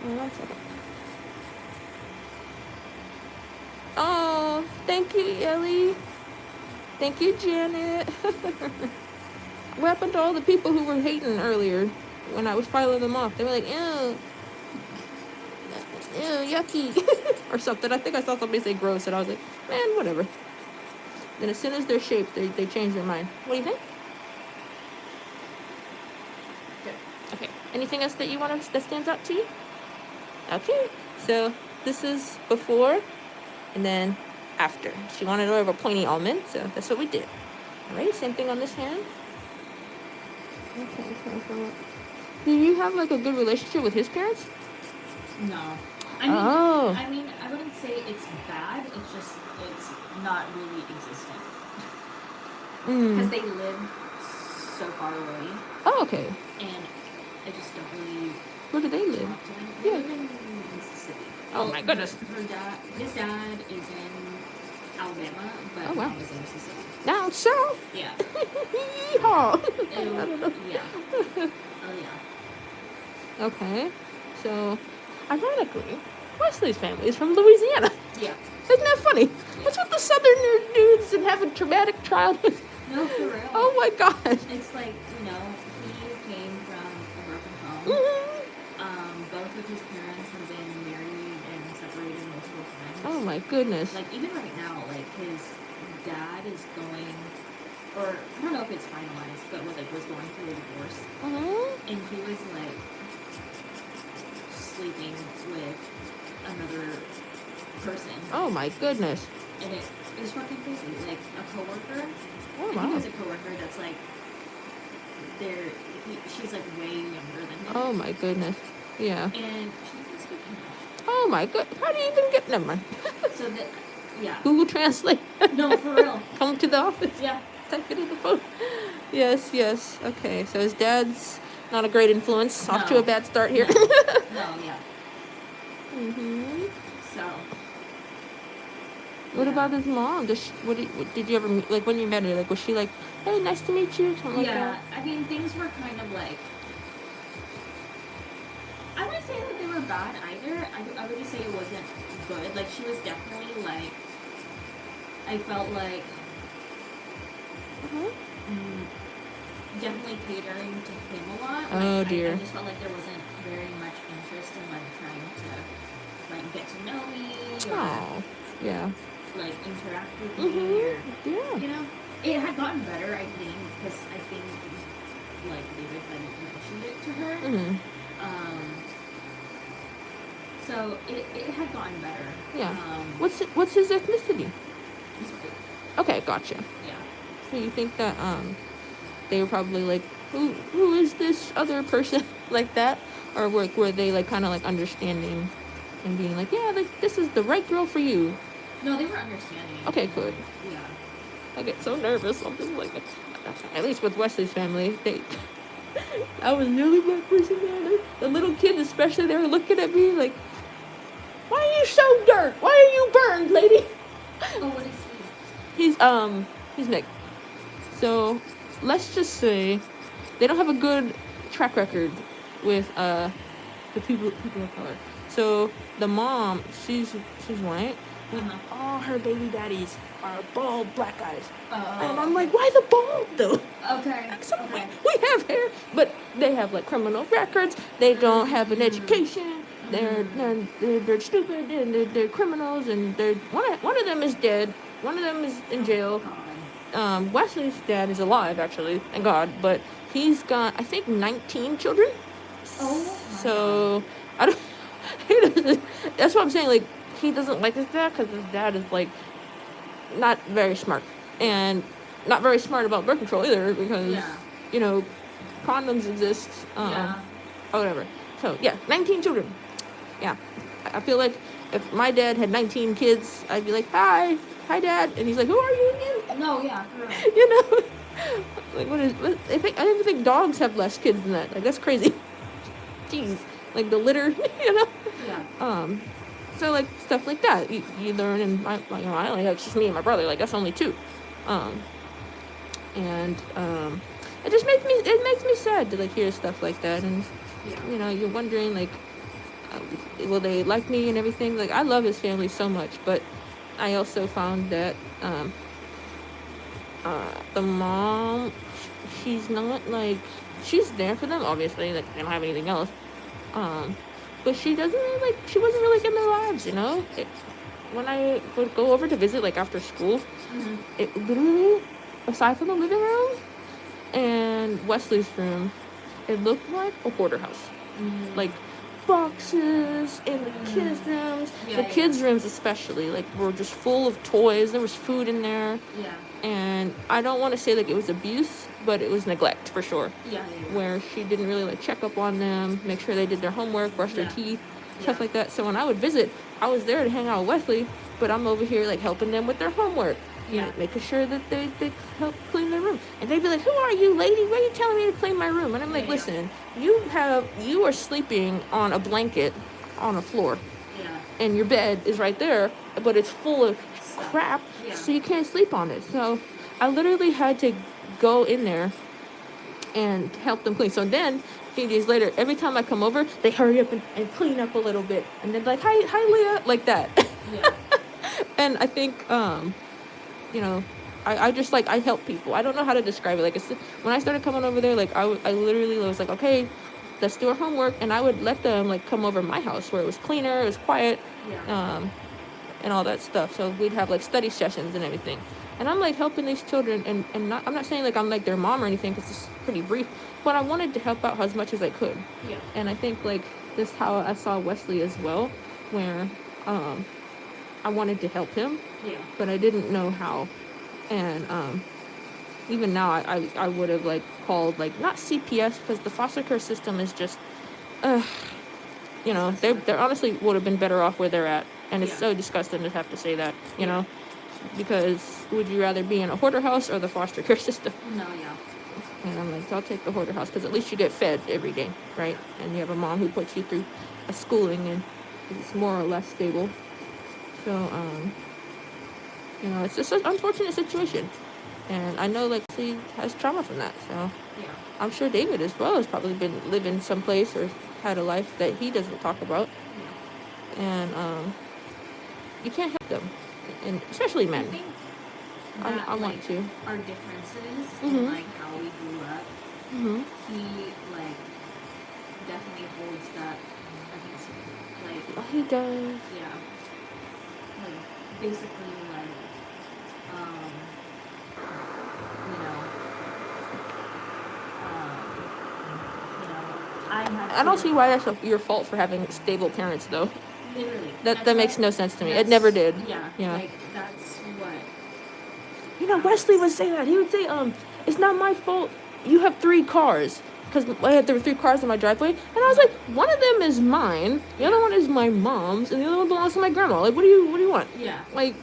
One second. Oh, thank you, Ellie. Thank you, Janet. What happened to all the people who were hating earlier when I was filing them off? They were like, ew, yucky, or something. I think I saw somebody say gross, and I was like, man, whatever. Then as soon as they're shaped, they change their mind. What do you think? Good. Okay. Anything else that you want that stands out to you? Okay. So this is before, and then after. She wanted more of a pointy almond, so that's what we did. All right. Same thing on this hand. Okay. Do you have like a good relationship with his parents? No. I mean, I wouldn't say it's bad. It's just it's not really existent because they live so far away. Oh, okay. And I just don't really. Where do they live? Talk to them. They live in Mississippi. Oh my goodness. His dad is in Alabama, but mom is in Mississippi. Down south. Yeah. Yeehaw. I don't know. Yeah. Oh yeah. Okay. So, ironically, Wesley's family is from Louisiana. Yeah. Isn't that funny? Yeah. What's with the southern dudes and having traumatic childhood? No, for real. Oh my god. It's like, he came from a broken home. Mm-hmm. Both of his parents have been married and separated multiple times. Oh my goodness. Like, even right now, like, his dad is going, or I don't know if it's finalized, but was going through a divorce. Mm-hmm. And he was, like, sleeping with another person. Oh my goodness. And it was fucking crazy. Like, a coworker. Oh, I wow. think it was a coworker that's like, she's like way younger than him. Oh my goodness. Yeah. And she doesn't speak English. Oh my god. How do you even get them? So that, yeah. Google Translate. No, for real. Come to the office. Yeah. Type it in the phone. Yes. Okay. So his dad's not a great influence. Off to a bad start here. No, yeah. Mm-hmm. So. What about his mom? What did you ever meet? Like when you met her, like was she like, "Hey, nice to meet you"? Something like that. Yeah, I mean things were kind of like. I wouldn't say that they were bad either. I would just say it wasn't good. Like she was definitely like. I felt like. Definitely catering to him a lot. Like, Oh dear. I just felt like there wasn't very much interest in like trying to like get to know me. Or, Oh, yeah. like interact with me or Yeah. it had gotten better I think because I think like David had mentioned it to her so it had gotten better. Yeah. What's his ethnicity? He's white. Okay, gotcha. Yeah. So you think that they were probably like, who is this other person like that, or were they like kind of like understanding and being like, yeah, like this is the right girl for you? No, they were understanding. Okay, good. Yeah. I get so nervous. I'm just like, at least with Wesley's family, I was really black person there. The little kids, especially, they were looking at me like, why are you so dirt? Why are you burned, lady? Oh, what is he? He's Nick. So, let's just say they don't have a good track record with the people of color. So the mom, she's white. All her baby daddies are bald black guys. And I'm like, why the bald though? Okay. Okay. We have hair, but they have like criminal records. They don't have an education. They're stupid and they're criminals and one of them is dead. One of them is in jail. Wesley's dad is alive actually, thank God, but he's got I think 19 children. Oh. So I don't. That's what I'm saying. Like he doesn't like his dad because his dad is like not very smart and not very smart about birth control either because condoms exist. Or whatever. So yeah, 19 children. Yeah, I feel like if my dad had 19 kids, I'd be like, hi dad, and he's like, who are you again? No, yeah, correct. Like, I didn't think dogs have less kids than that. Like, that's crazy. Jeez. Like, the litter, you know? Yeah. So, like, stuff like that. You learn, and I only have just me and my brother. Like, that's only two. And it just makes me sad to, like, hear stuff like that. And, you know, you're wondering, like, will they like me and everything? Like, I love his family so much, but I also found that the mom, she's not, like, she's there for them, obviously, like, they don't have anything else, but she doesn't really, like, she wasn't really, like, in their lives, you know? When I would go over to visit, like, after school, it literally, aside from the living room and Wesley's room, it looked like a hoarder house. Like, boxes in the kids' rooms. The kids' rooms especially, like, were just full of toys. There was food in there. Yeah. And I don't want to say, like, it was abuse, but it was neglect, for sure. Yeah. Where she didn't really, like, check up on them, make sure they did their homework, brush their teeth, stuff like that. So when I would visit, I was there to hang out with Wesley, but I'm over here, like, helping them with their homework. Yeah. Making sure that they help clean their room. And they'd be like, "Who are you, lady? Why are you telling me to clean my room?" And I'm like, "Listen, you are sleeping on a blanket on a floor. Yeah. And your bed is right there, but it's full of crap, so you can't sleep on it." So I literally had to go in there and help them clean. So then, a few days later, every time I come over, they hurry up and clean up a little bit. And they're like, hi, Leah, like that. Yeah. And I think, you know, I just, like, I help people. I don't know how to describe it. Like, when I started coming over there, like, I literally was like, okay, let's do our homework. And I would let them, like, come over my house where it was cleaner, it was quiet, and all that stuff. So we'd have, like, study sessions and everything. And I'm, like, helping these children, and I'm not saying, like, I'm, like, their mom or anything, because it's pretty brief, but I wanted to help out as much as I could. Yeah. And I think, like, this how I saw Wesley as well, where I wanted to help him, but I didn't know how. And even now, I would have, like, called, like, not CPS, because the foster care system is just, you know, they're honestly would have been better off where they're at. And it's so disgusting to have to say that, you know, because would you rather be in a hoarder house or the foster care system? No, yeah. And I'm like, I'll take the hoarder house, because at least you get fed every day, right? And you have a mom who puts you through a schooling, and it's more or less stable. So, you know, it's just an unfortunate situation. And I know, like, she has trauma from that. So I'm sure David as well has probably been living someplace or had a life that he doesn't talk about. And you can't help them, and especially men. I think I want to. Our differences in, like, how we grew up, he, like, definitely holds that against me. Like, Oh, he does. yeah. Like, basically, like, I don't see why that's your fault for having stable parents, though. Literally. That makes no sense to me. It never did. Yeah. Like, that's what. You know, Wesley would say that. He would say, it's not my fault. You have 3 cars. Because there were 3 cars in my driveway. And I was like, one of them is mine. The other one is my mom's. And the other one belongs to my grandma. Like, what do you want? Yeah. Like,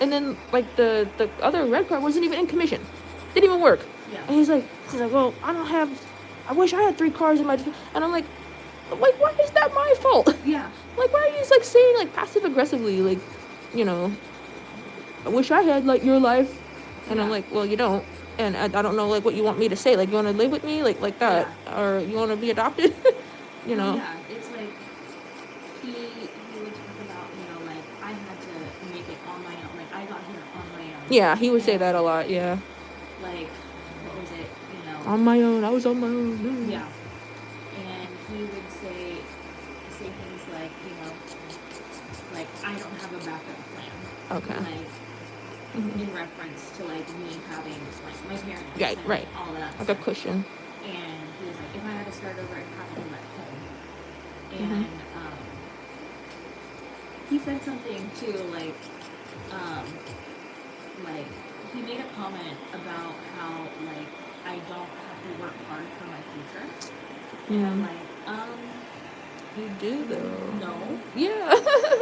and then, like, the other red car wasn't even in commission. Didn't even work. Yeah. And he's like, well, I wish I had 3 cars in my, and I'm like, why is that my fault? Yeah. Like, why are you just, like, saying, like, passive aggressively, like, you know, I wish I had, like, your life. And I'm like, well, you don't. And I don't know, like, what you want me to say. Like, you want to live with me? Like that. Yeah. Or you want to be adopted? You know? Yeah, it's like, he would talk about, you know, like, I had to make it on my own. Like, I got here on my own. Yeah, he would say that a lot, yeah. Like, what was it, you know? On my own. I was on my own. Yeah. And he would say things like, you know, like, I don't have a backup plan. Okay. Like, in reference to, like, me having, like, my parents. Right, and right. all of that Like stuff. a cushion. And he was like, if I had to start over, I'd have to go back home. And he said something too, like he made a comment about how, like, I don't have to work hard for my future. And I'm like, you do though. no. Yeah.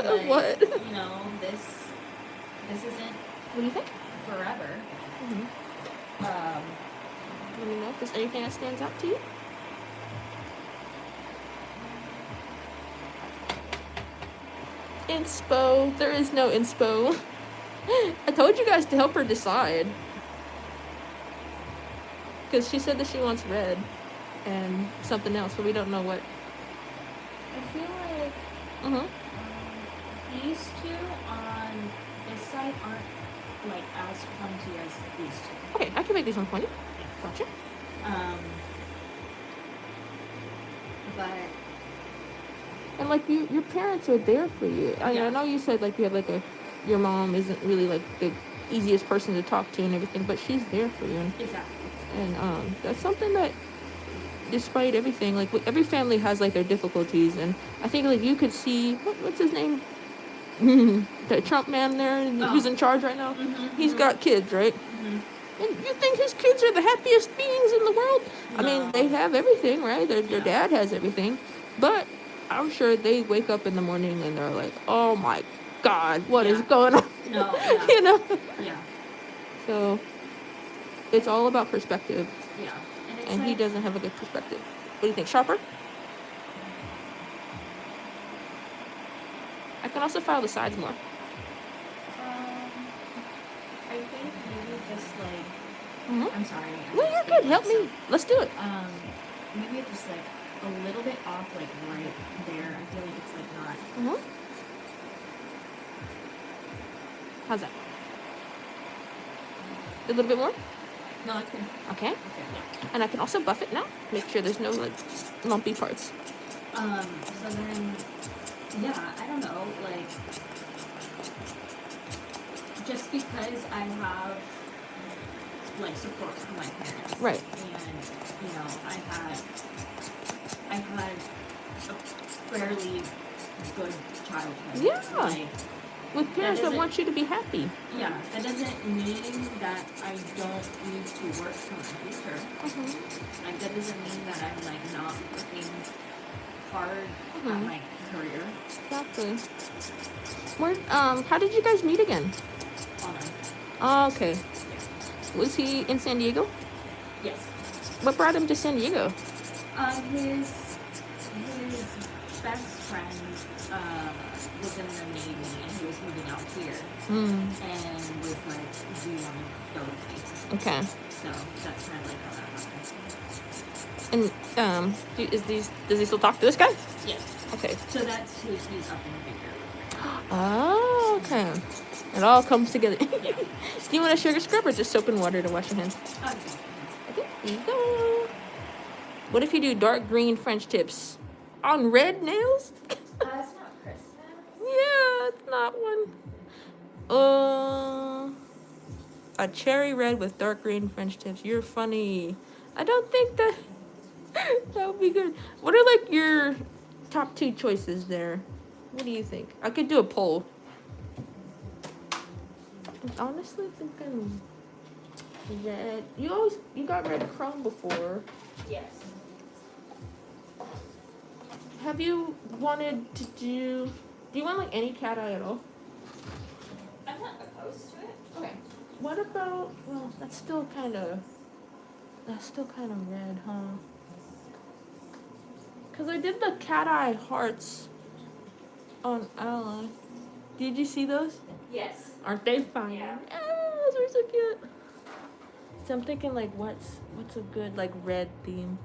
Like, What? you know, this isn't What do you think? forever. Let me know if there's anything that stands out to you. Inspo. There is no inspo. I told you guys to help her decide. Because she said that she wants red and something else, but we don't know what. I feel like these two on this side aren't like as clumsy as these two. Okay, I can make these one for you. Gotcha. But And like your parents are there for you. I know you said like you had like your mom isn't really like the easiest person to talk to and everything, but she's there for you. exactly. And that's something that, despite everything, like every family has like their difficulties, and I think like you could see what's his name, the Trump man there who's in charge right now. He's got kids, right? And you think his kids are the happiest beings in the world? No. I mean, they have everything, right? Their dad has everything, but I'm sure they wake up in the morning and they're like, "Oh my God, what is going on?" No, you know? Yeah. So it's all about perspective. Yeah. And like, he doesn't have a good perspective. What do you think? Sharper? I can also file the sides more. I think maybe just like I'm sorry. No, you're good. Help me. Let's do it. Maybe just like a little bit off, like right there. I feel like it's like not. How's that? A little bit more? No, it's good. Okay. Yeah. And I can also buff it now. Make sure there's no like lumpy parts. So then, yeah, I don't know, like, just because I have like support from my parents, right? And you know, I had a fairly good childhood. Yeah. Like, with parents that want you to be happy. Yeah, that doesn't mean that I don't need to work for my future. Like, that doesn't mean that I'm, like, not working hard at my career. Exactly. Where, how did you guys meet again? Online. Oh, okay. Yeah. Was he in San Diego? Yes. What brought him to San Diego? His best friend, was in the Navy, and he was moving out here, and was like, "Do you want to go with me?" Okay. So that's kind of like how that happened. And does he still talk to this guy? Yes. Okay. So that's who he's up in the figure. Oh, okay. It all comes together. Yeah. Do you want a sugar scrub or just soap and water to wash your hands? Okay. Here you go. What if you do dark green French tips on red nails? It's not Christmas. Yeah, it's not one. A cherry red with dark green French tips. You're funny. I don't think that would be good. What are like your top 2 choices there? What do you think? I could do a poll. I honestly think I'm red. You got red chrome before. Yes. Have you wanted to do you want like any cat eye at all? I'm not opposed to it. Okay. What about, well, that's still kind of red, huh? Because I did the cat eye hearts on Ella. Did you see those? Yes. Aren't they fun? Yeah. Oh, those are so cute. So I'm thinking like what's a good like red theme?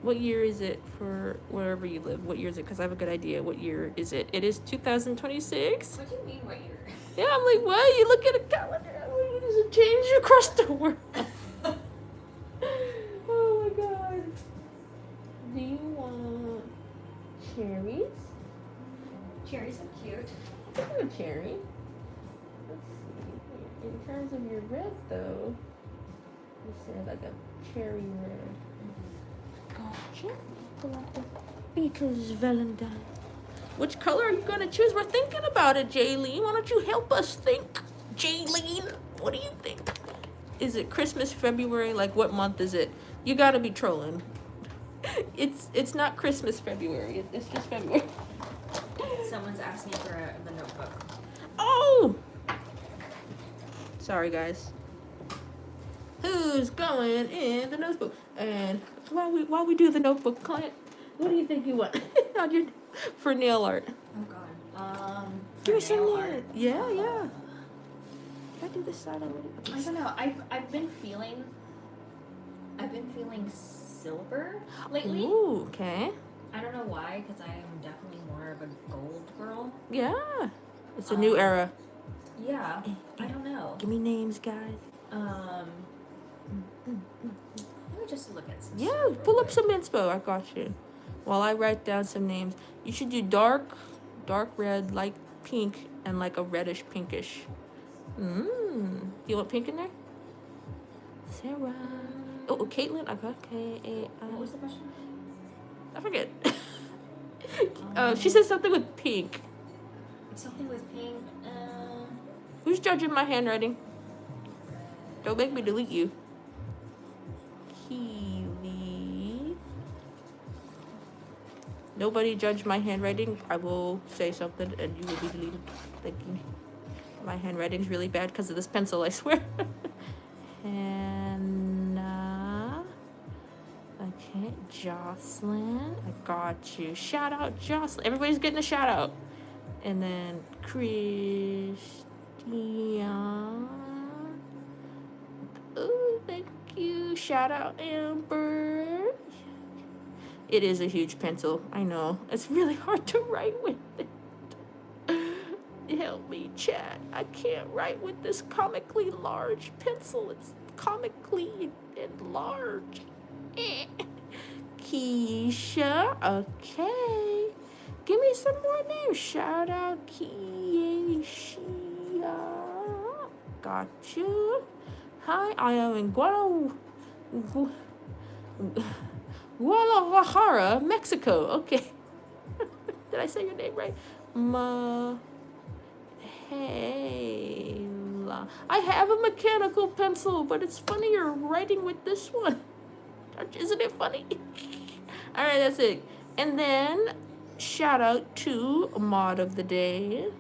What year is it for wherever you live? What year is it? Because I have a good idea. What year is it? It is 2026. What do you mean, what year? Yeah, I'm like, what? You look at a calendar. Does it change across the world? Oh my God. Do you want cherries? Cherries are cute. I can do a cherry. Let's see. In terms of your red, though, let's say like a cherry red. Gotcha. Beatles Valentine. Which color are you gonna choose? We're thinking about it, Jaylene. Why don't you help us think? Jaylene, what do you think? Is it Christmas, February? Like, what month is it? You gotta be trolling. It's not Christmas, February. It's just February. Someone's asking for the notebook. Oh! Sorry, guys. Who's going in the notebook? And while we do the notebook, Clint, what do you think you want on your for nail art? Oh God. Give me For some nail nail. art. Yeah, yeah. Did I do this side already? I don't know. I've been feeling silver lately. Ooh, okay. I don't know why, because I am definitely more of a gold girl. Yeah. It's a new era. Yeah. I don't know. Give me names, guys. Let me just look at some Yeah, stuff real pull up quick. some inspo. I got you. While I write down some names. You should do dark red, light pink, and like a reddish pinkish. Do you want pink in there? Sarah. Oh, Caitlin. I got What was the question? I forget. She said something with pink. Something with pink. Who's judging my handwriting? Don't make me delete you. Keely. Nobody judge my handwriting. I will say something and you will be deleted. Thank you. My handwriting's really bad because of this pencil, I swear. Hannah. Okay, Jocelyn. I got you. Shout out, Jocelyn. Everybody's getting a shout out. And then Christian. Oh, thank you. Shout out, Amber. It is a huge pencil. I know. It's really hard to write with it. Help me, chat. I can't write with this comically large pencil. It's comically large. Keisha. Okay. Give me some more names. Shout out Keisha. Got you. Hi, I am in Guadalajara, Mexico. Okay. Did I say your name right? Mahela. I have a mechanical pencil, but it's funnier writing with this one. Isn't it funny? All right, that's it. And then shout out to mod of the day.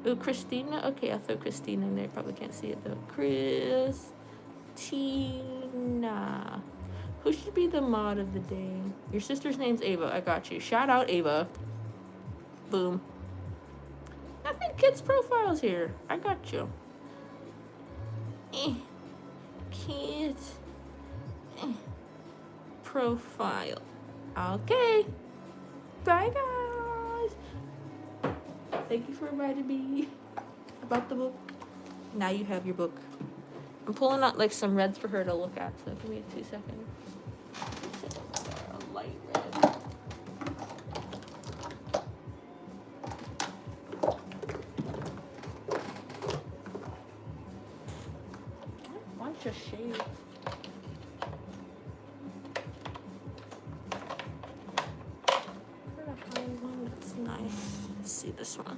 Oh, Christina. Okay, I'll throw Christina in there. Probably can't see it though. Christina. Who should be the mod of the day? Your sister's name's Ava. I got you. Shout out Ava. Boom. Nothing kids' profiles here. I got you. Kids. Profile. Okay. Bye, guys. Thank you for reminding me about the book. Now you have your book. I'm pulling out like some reds for her to look at, so give me 2 seconds. A light red. Why don't you shave? That's nice. Let's see this one.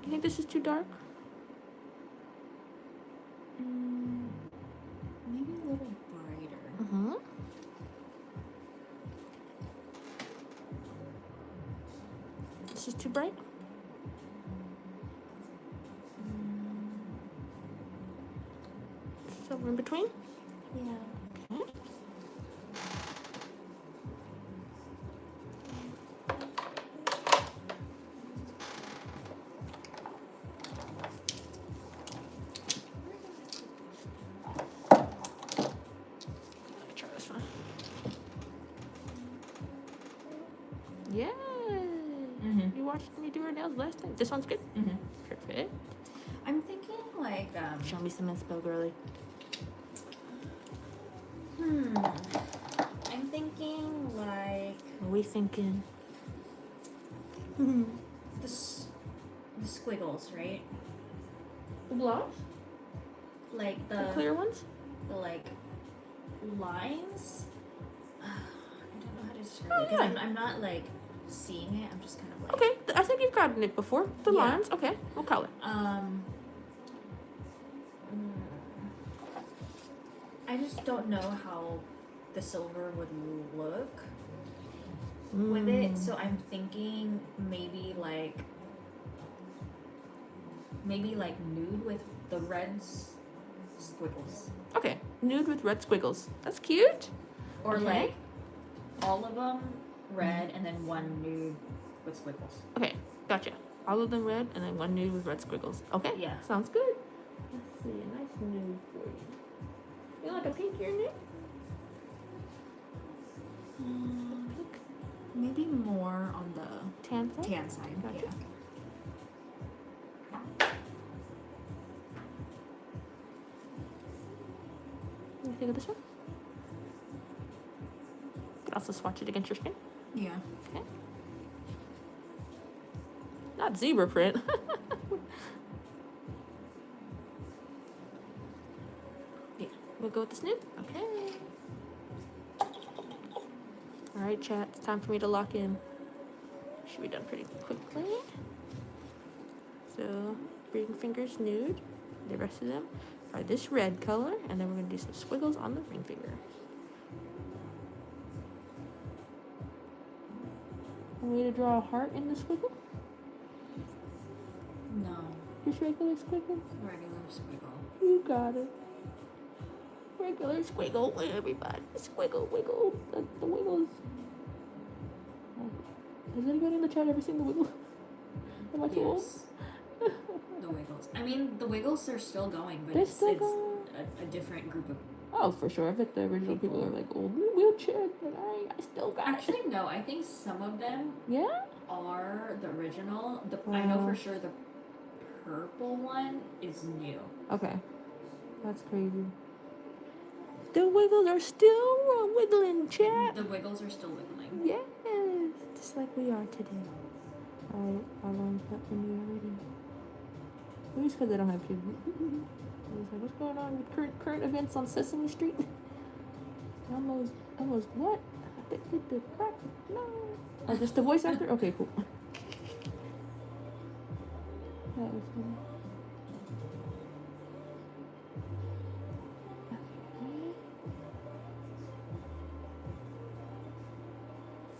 You think this is too dark? Maybe a little brighter. This is too bright? Somewhere in between? Yeah. Okay. Try this one. Yay! You watched me do her nails last time. This one's good? Perfect. I'm thinking like Show me some inspo, girly. I'm thinking like What are we thinking? the squiggles, right? The blobs? Like The clear ones? the like lines. I don't know how to describe Oh, it because yeah. I'm not like seeing it. I'm just kind of like Okay, I think you've gotten it before. The Yeah. lines. Okay, what color? I just don't know how the silver would look with it, so I'm thinking maybe like nude with the reds squiggles. Okay, nude with red squiggles. That's cute. Or Okay. like all of them red and then one nude with squiggles. Okay, gotcha. All of them red and then one nude with red squiggles. Okay, Yeah. sounds good. Let's see, a nice nude for you. You like a pinkier nude? Pink? Maybe more on the Tan side? tan side. Gotcha. Yeah. What do you think of this one? You could also swatch it against your skin. Yeah. Okay. Not zebra print. Yeah, we'll go with this nude. Okay. Alright, chat. It's time for me to lock in. Should be done pretty quickly. So, ring fingers nude. The rest of them are this red color, and then we're going to do some squiggles on the ring finger. Want me to draw a heart in the squiggle? No. Just regular squiggle? Regular squiggle. You got it. Regular squiggle, everybody. Squiggle, wiggle. The wiggles. Has anybody in the chat ever seen the wiggle? Am I too old? Yes. The Wiggles. I mean, the Wiggles are still going, but They're it's still going? a different group of. Oh, for sure. I bet the original people are like old wheelchair, but I still got it. Actually, no. I think some of them Yeah? are the original. I know Wow. for sure the purple one is new. Okay. That's crazy. The wiggles are still wiggling, chat. The Wiggles are still wiggling. Yes, just like we are today. Alright, I'll line up when you're ready. Maybe it's because I don't have kids. I was like, what's going on with current events on Sesame Street? Almost what? Addicted to crack? No. Oh, just the voice actor? Okay, cool. That was funny.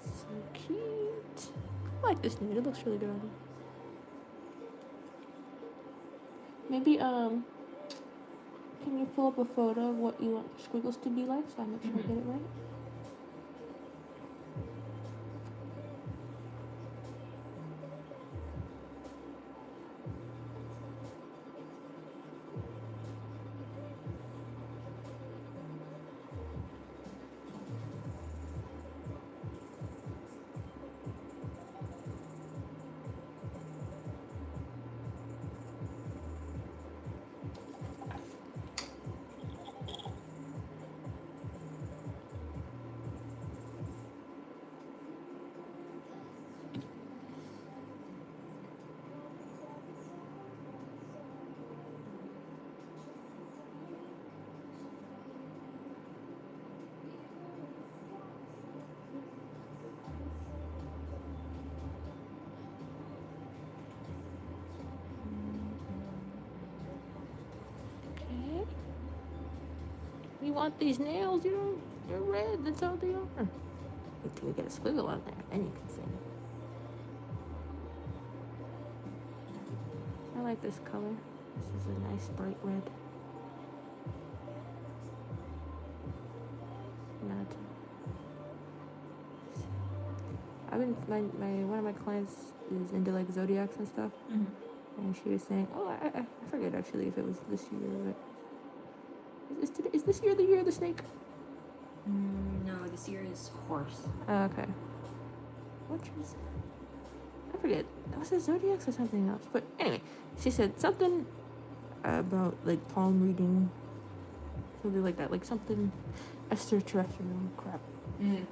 So cute. I like this nude. It looks really good on you. Maybe, can you pull up a photo of what you want your squiggles to be like so I make sure I get it right? Okay. You want these nails, you know? They're red, that's all they are. Wait till we get a squiggle on there, then you can see. I like this color. This is a nice bright red. Not. I've been one of my clients is into like zodiacs and stuff, and she was saying, oh, I forget actually if it was this year, but is this year the year of the snake? No, this year is horse. Okay. What was I forget. Was it zodiacs or something else? But anyway, she said something about like palm reading, something like that, like something extraterrestrial crap.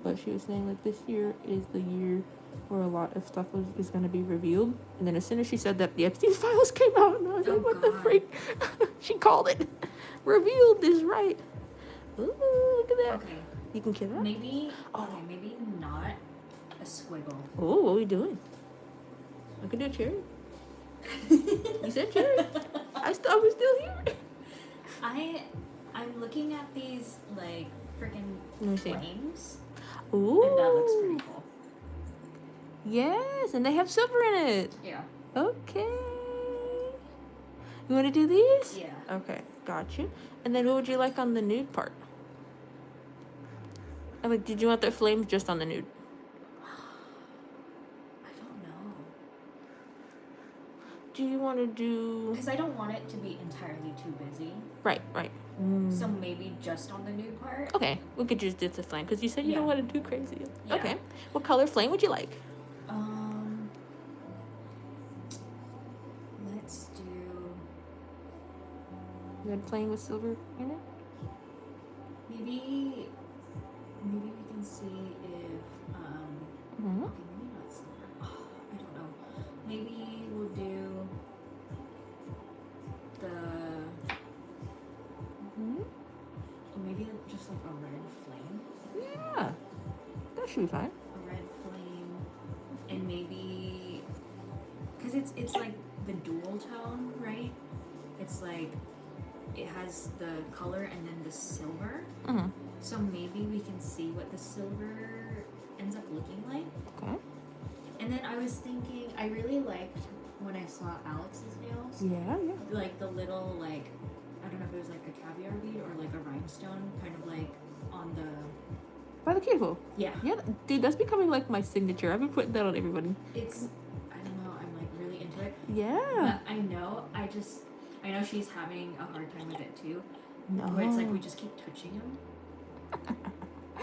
But she was saying like this year is the year where a lot of stuff is going to be revealed. And then as soon as she said that, the Epstein files came out, and I was like, what the freak? She called it. Revealed is right. Ooh, look at that. Okay. You can kill that? Maybe. Okay, maybe not a squiggle. Oh, what are we doing? I could do a cherry. You said cherry. I was still here. I'm looking at these like freaking Let me see. flames, Ooh. and that looks pretty cool. Yes, and they have silver in it. Yeah. Okay. You want to do these? Yeah. Okay. Gotcha. And then what would you like on the nude part? Like, did you want the flames just on the nude? I don't know. Do you want to do... Because I don't want it to be entirely too busy. Right. So maybe just on the nude part. Okay, we could just do the flame because you said you don't want to do crazy. Yeah. Okay. What color flame would you like? Let's do Red flame with silver in it? maybe we can see if Mm-hmm. okay, maybe not silver. Oh, I don't know. Maybe we'll do the or maybe just like a red flame. Yeah, that should be fine. A red flame, and maybe because it's like the dual tone, right? It's like it has the color and then the silver. Mm-hmm. So maybe we can see what the silver ends up looking like. Okay. And then I was thinking, I really liked when I saw Alex's nails. Yeah. Like the little, like, I don't know if it was like a caviar bead or like a rhinestone, kind of like on the... By the cuticle. Yeah. Yeah, dude, that's becoming like my signature. I've been putting that on everybody. It's, I don't know, I'm like really into it. Yeah. But I know she's having a hard time with it too. No. Where it's like we just keep touching them.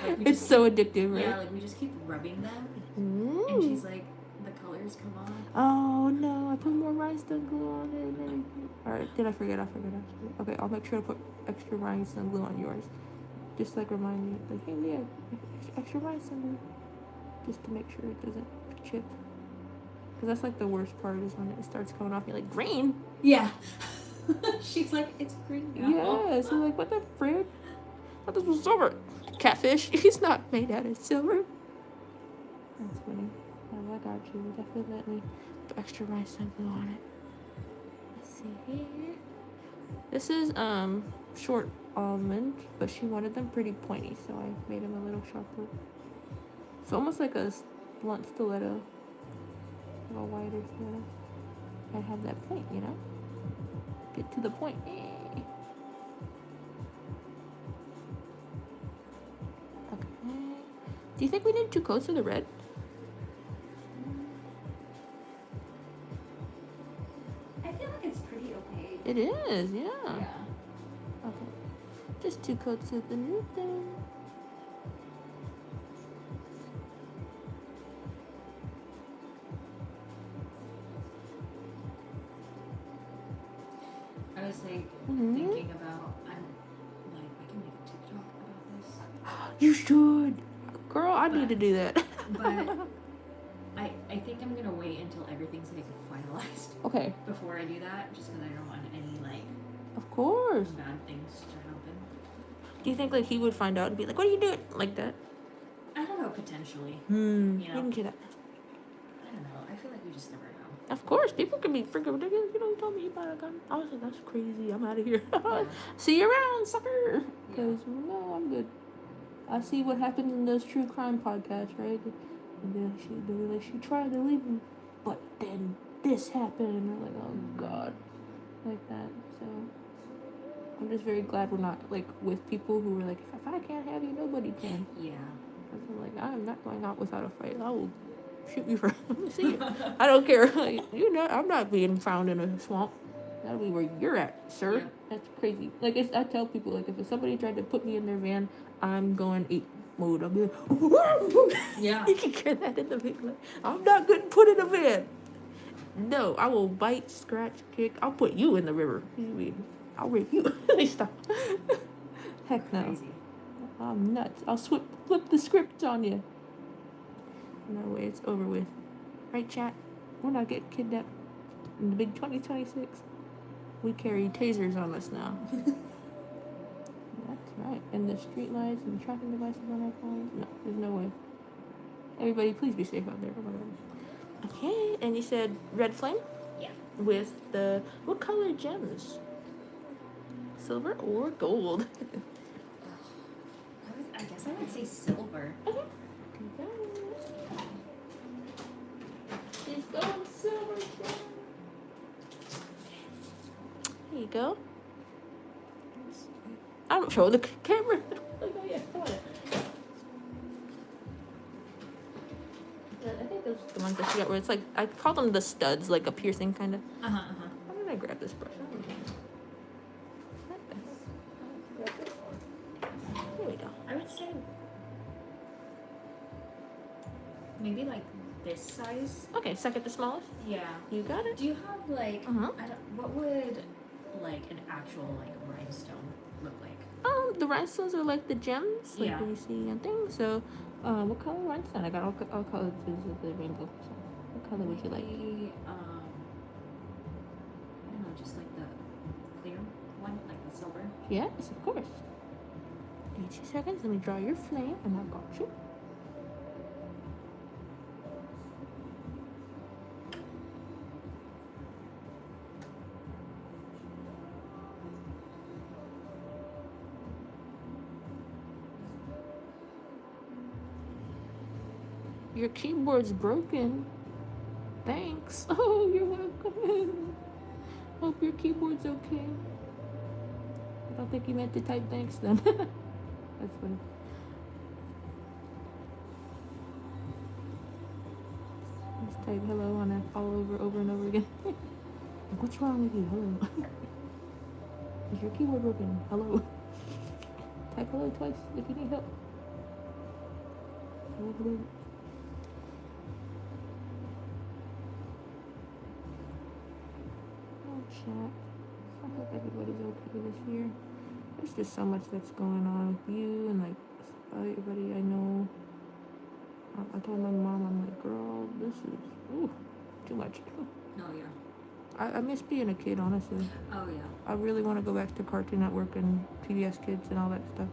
Like It's so addictive, right? Yeah, like we just keep rubbing them. Ooh. And she's like, the colors come on. Oh no, I put more rhinestone glue on it and everything. Alright, did I forget? Okay, I'll make sure to put extra rhinestone glue on yours. Just like remind me, like, hey Leah, extra rhinestone glue. Just to make sure it doesn't chip. Because that's like the worst part is when it starts coming off. You're like, green? Yeah. She's like, it's green now. Yeah, so like, what the frick? I thought this was silver. Catfish, he's not made out of silver. That's funny. Oh, I got you. Definitely put extra rhinestone glue on it. Let's see here. This is short almond, but she wanted them pretty pointy, so I made them a little sharper. It's almost like a blunt stiletto, like a wider stiletto. I have that point, you know. Get to the point. Okay. Do you think we need 2 coats of the red? I feel like it's pretty okay. It is, yeah. Yeah. Okay. Just 2 coats of the new thing. I was like thinking about, I can make a TikTok about this. You should. Girl, I need to do that. But I think I'm gonna wait until everything's like finalized Okay. before I do that, just because I don't want any like Of course. bad things to happen. Do you think like he would find out and be like, "What are you doing?" Like that? I don't know, potentially. You You know, can get that. I don't know. I feel like we just never know. Of course, people can be freaking ridiculous. You know, you told me you bought a gun. I was like, that's crazy. I'm out of here. Yeah. See you around, sucker. Yeah. Because no, I'm good. I see what happens in those true crime podcasts, right? And then she tried to leave him, but then this happened, and they're like, oh god, like that. So I'm just very glad we're not like with people who are like, if I can't have you, nobody can. Yeah. Because I'm like, I'm not going out without a fight. I will shoot you for see you. I don't care. Like, you know, I'm not being found in a swamp. That'll be where you're at, sir. Yeah. That's crazy. Like I tell people, like if somebody tried to put me in their van, I'm going ape mode. I'll be like, Yeah. you can hear that in the van. Like, I'm not getting put in a van. No, I will bite, scratch, kick. I'll put you in the river. I mean, I'll rape you. Stop. Heck no. Crazy. I'm nuts. I'll flip the script on you. No way, it's over with. Right, chat? We're not getting kidnapped in the big 2026. We carry tasers on us now. That's right. And the street lights and the tracking devices on our phones. No, there's no way. Everybody, please be safe out there. Okay, and you said red flame? Yeah. With the, what color gems? Silver or gold? I guess I would say silver. Okay. She's going silver. There you go. control the camera. Like, oh yeah, come on. I think those are the ones that she got where it's like, I call them the studs, like a piercing kind of. Uh-huh, uh-huh. How did I grab this brush? Here we go. I would say maybe like this size. Okay, second to smallest. Yeah. You got it. Do you have like, Uh-huh. what would like an actual like rhinestone look like? The rhinestones are like the gems, like Yeah. you see on things. So, what color rhinestone? I got all colors of the rainbow. So, what color would you like? Maybe, I don't know, just like the clear one, like the silver. Yes, of course. Give me 2 seconds. Let me draw your flame, and I got you. Your keyboard's broken. Thanks. Oh, you're welcome. Hope your keyboard's okay. I don't think you meant to type thanks then. That's funny. Just type hello on it all over and over again. Like, what's wrong with you? Hello. Is your keyboard broken? Hello. Type hello twice if you need help. Hello. Chat. I hope everybody's okay this year. There's just so much that's going on with you and like everybody I know. I told my mom, I'm like, girl, this is too much. Oh yeah. I miss being a kid, honestly. Oh yeah. I really want to go back to Cartoon Network and PBS Kids and all that stuff.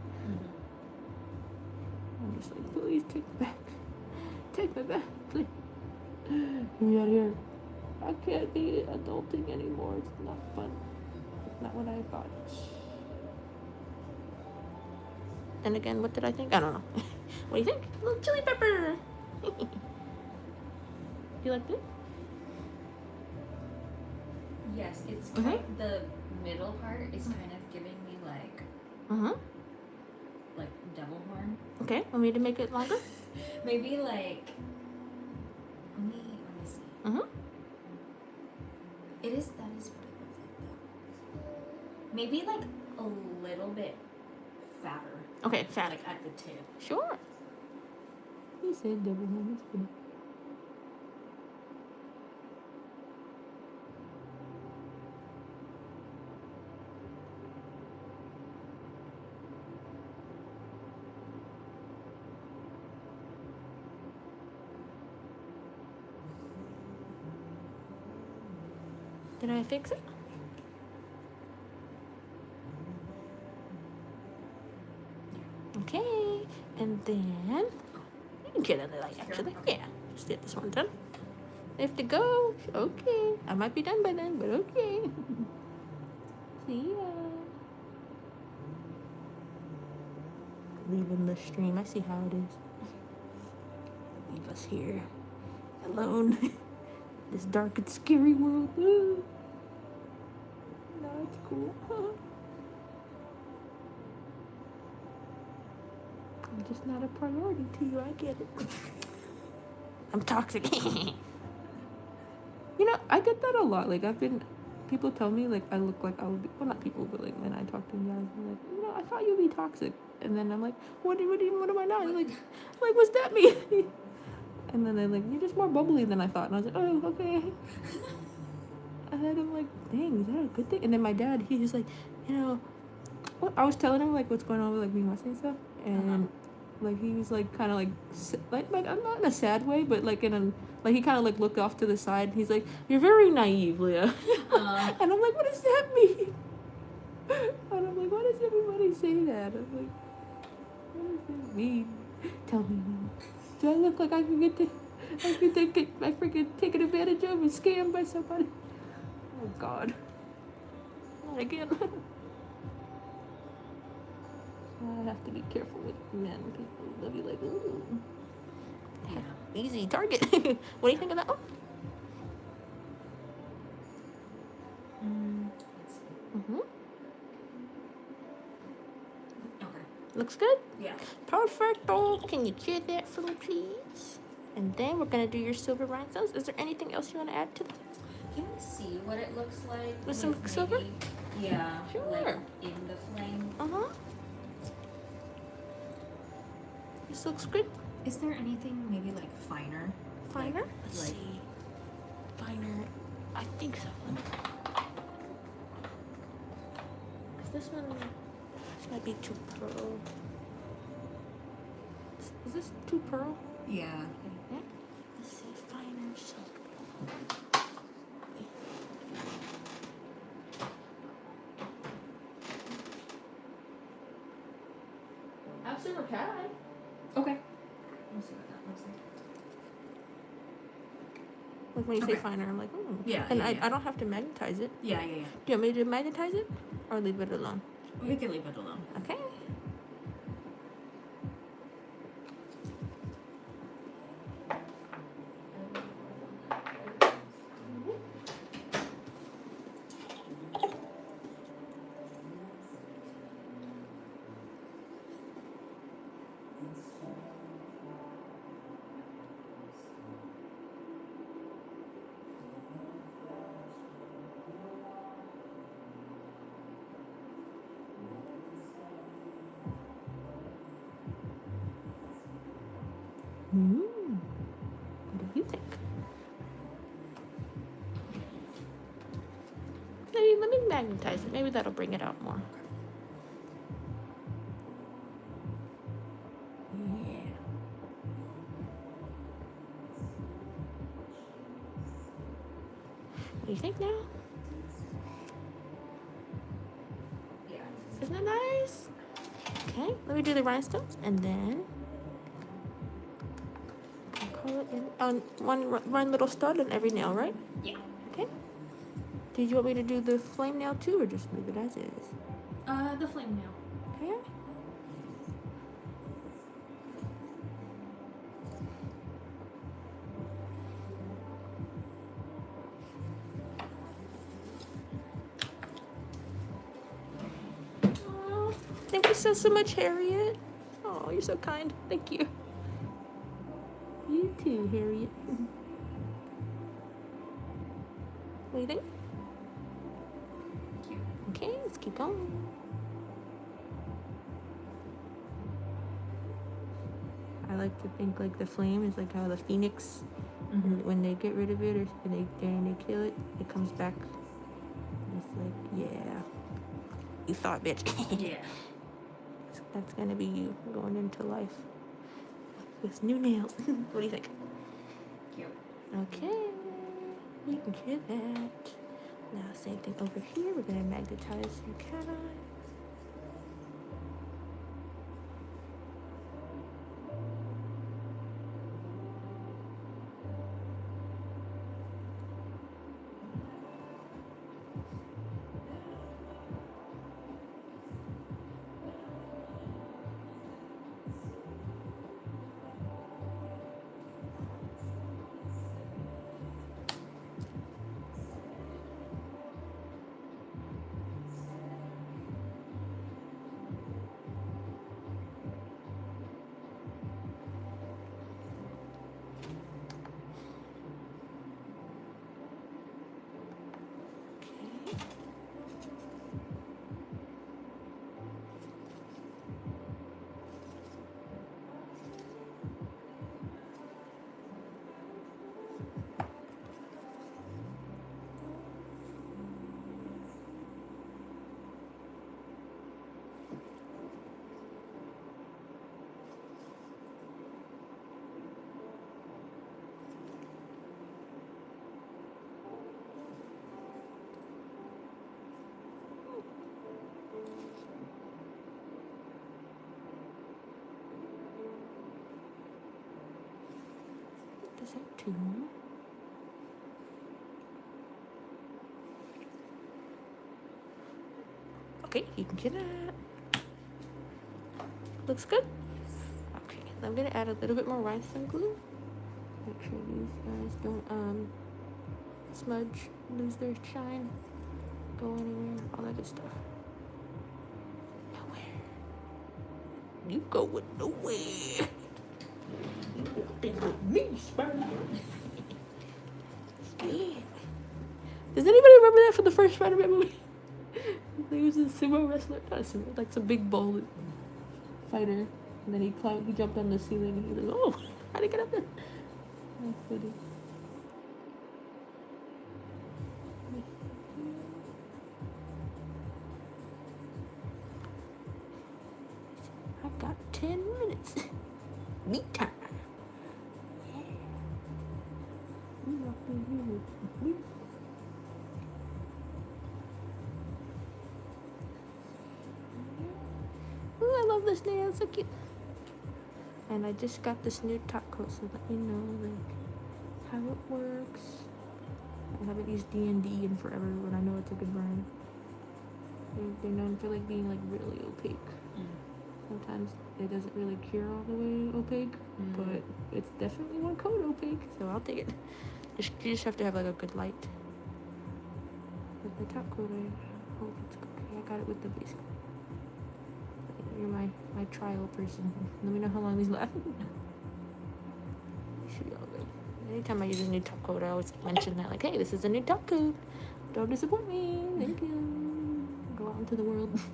I'm just like, please take me back. Take me back, please. Get me out of here. I can't be adulting anymore. It's not fun. It's not what I thought. Then again, what did I think? I don't know. What do you think? A little chili pepper. Do you like this? Yes, it's Mhm. kind of, the middle part is kind of giving me like devil horn. Okay, want me to make it longer? Maybe like let me see. That is what it looks like though. Maybe like a little bit fatter. Okay, fat. Like at the tip. Sure. He said double horn. That's good. Did I fix it? Okay, and then you can get out of the light actually. Yeah, just get this one done. If to go, okay. I might be done by then, but okay. See ya. Leaving the stream. I see how it is. Leave us here alone. This dark and scary world. No, it's cool. I'm just not a priority to you. I get it. I'm toxic. You know, I get that a lot. Like, people tell me, like, I look like I would be, well, not people, but, like, when I talk to guys, they're like, you know, I thought you'd be toxic. And then I'm like, what am I not? Like, what's that mean? And then they're like, you're just more bubbly than I thought. And I was like, oh, okay. And then I'm like, dang, is that a good thing? And then my dad, he was like, you know, I was telling him, like, what's going on with, like, me and Wesley and stuff. And, like, he was, like, kind of, like, I'm not in a sad way, but, like, like, he kind of, like, looked off to the side. He's like, you're very naive, Leah. And I'm like, what does that mean? And I'm like, why does everybody say that? I'm like, what does that mean? Tell me. Do I look like I can freaking taken advantage of and scammed by somebody? Oh God. Not again. I have to be careful with men. People, they'll be like, ooh. Yeah. Easy target. What do you think of that one? looks good? Yeah. Perfecto. Can you clear that for me, please? And then we're gonna do your silver rhinestones. Is there anything else you want to add to that? Can we see what it looks like With some silver? maybe, yeah, like Sure. in the flame? Uh-huh. This looks good. Is there anything maybe like finer? Finer? Like, Let's like see. Finer. I think so. Because this might be too pearl. Is this too pearl? yeah. Okay. Let's see. Finer silver. Have silver cat. Okay. Let's see what that looks like. Like when you say Okay. finer, I'm like, Yeah, And yeah, I yeah. don't have to magnetize it. Yeah, yeah, yeah. Do you want me to magnetize it or leave it alone? We can leave it alone. Okay. What do you think? Maybe let me magnetize it. Maybe that'll bring it out more. Yeah. What do you think now? Yeah. Isn't that nice? Okay, let me do the rhinestones and then color in on one little stud on every nail, right? Yeah. Okay. Did you want me to do the flame nail too, or just leave it as is? The flame nail. Okay. Oh, thank you so much, Harriet. Oh, you're so kind. Thank you. You too, Harriet. What do you think? Cute. Okay, let's keep going. I like to think like the flame is like how the phoenix, and when they get rid of it or when they kill it, it comes back. It's like, yeah, you thought, bitch. Yeah. That's gonna be you going into life with new nails. What do you think? Cute. Okay, you can hear that. Now, same thing over here. We're gonna magnetize your cat eye. Does that too? Okay, you can get it. Looks good. Okay, I'm gonna add a little bit more rhinestone glue. Make sure these guys don't smudge, lose their shine, go anywhere, all that good stuff. Nowhere. You going nowhere. You walking with me, Spider-Man. Yeah. Does anybody remember that from the first Spider-Man movie? He was a sumo wrestler, not a sumo, like some big bull fighter. And then he jumped on the ceiling and he was like, oh, how'd he get up there? That's funny. I've got 10 minutes. Me time. Ooh, I love this nail, it's so cute. And I just got this new top coat, so let me know like how it works. I haven't used D&D in forever, but I know it's a good brand. They're known for like being like really opaque. Sometimes it doesn't really cure all the way opaque, but it's definitely one coat opaque, so I'll take it. You just have to have like a good light. But the top coat, I hope it's okay. I got it with the base coat. You're my trial person. Let me know how long these last. Should be all good. Anytime I use a new top coat, I always mention that, like, hey, this is a new top coat. Don't disappoint me. Thank you. Go out into the world with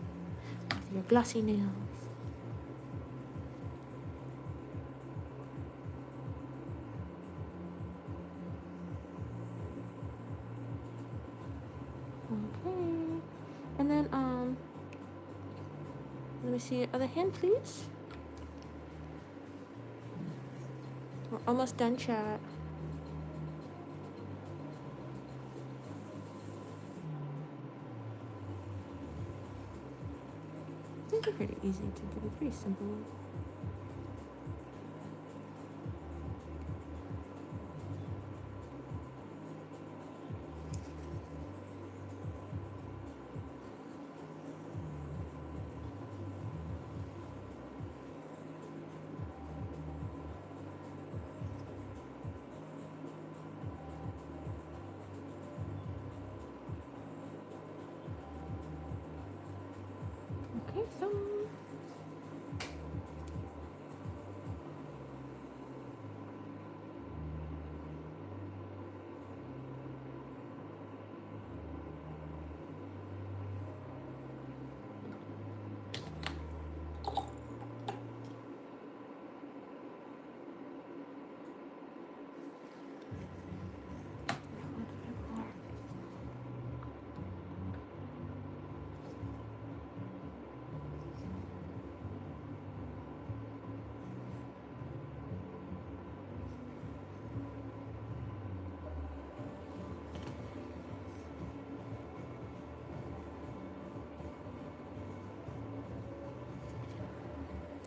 your glossy nails. Okay. And then, let me see your other hand, please. We're almost done, chat. I think they're pretty easy to do, pretty simple. Okay, so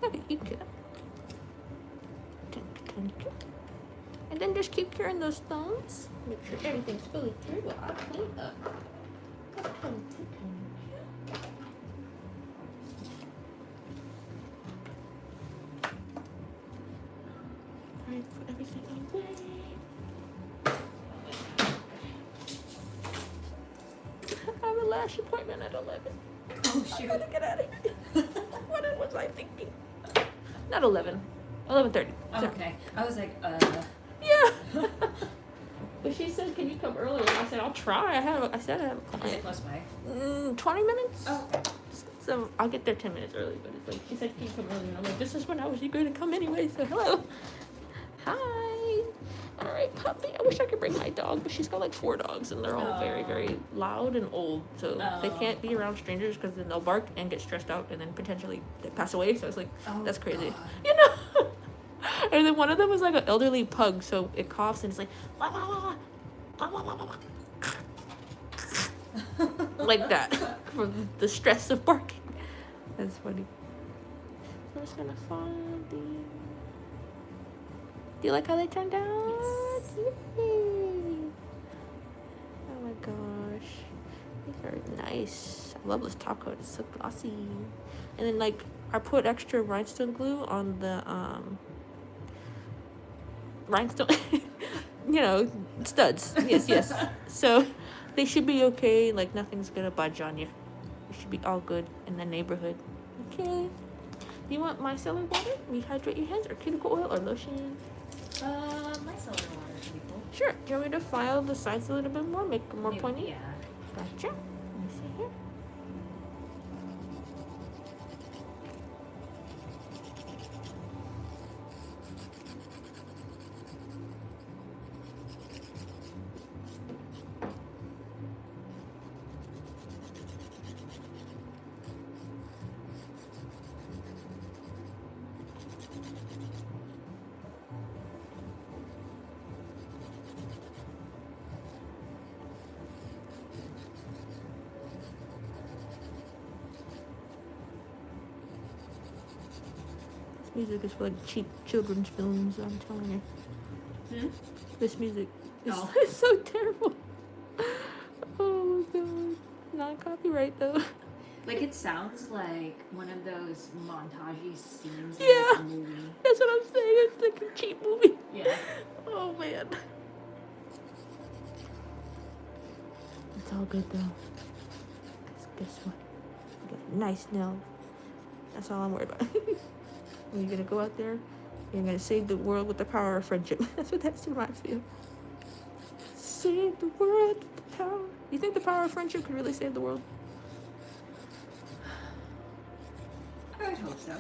okay, you can. And then just keep curing those thumbs. Make sure everything's fully through while I clean up. Alright, put everything away. I have a lash appointment at 11. Oh, I shoot. gotta get out of here. What was I thinking? Not 11. 11:30. Okay. I was like, Yeah. But she said, "Can you come earlier?" And I said, "I'll try." I said I have a is client. it close by? 20 minutes. Oh. So I'll get there 10 minutes early. But it's like she said, "Can you come earlier?" And I'm like, "This is when I was going to come anyway." So hello. Hi. All right, puppy. I wish I could bring my dog, but she's got like 4 dogs, and they're all very, very loud and old. So they can't be around strangers because then they'll bark and get stressed out, and then potentially they pass away. So it's like, that's crazy, God. you know. And then one of them was like an elderly pug, so it coughs and it's like, wah, wah, wah, wah, wah, wah, wah, wah. Like that from the stress of barking. That's funny. So I'm just gonna find the. Do you like how they turned out? Yes. Yay. Oh my gosh. These are nice. I love this top coat. It's so glossy. And then like I put extra rhinestone glue on the rhinestone studs. Yes. So they should be okay. Like nothing's gonna budge on you. It should be all good in the neighborhood. Okay. Do you want micellar water? Rehydrate your hands, or cuticle oil, or lotion? Micellar water should be cool. Sure. Do you want me to file the sides a little bit more, make them more Maybe, pointy? yeah. Gotcha. Let me see here. This music is for like cheap children's films, I'm telling you. This music is is so terrible. Oh my god. Not copyright though. Like, it sounds like one of those montage scenes in Yeah. like a movie. That's what I'm saying. It's like a cheap movie. Yeah. Oh man. It's all good though. 'Cause guess what? You got nice nails. That's all I'm worried about. When you're gonna go out there, you're gonna save the world with the power of friendship. That's what that reminds me of. Save the world with the power. You think the power of friendship could really save the world? I would hope so.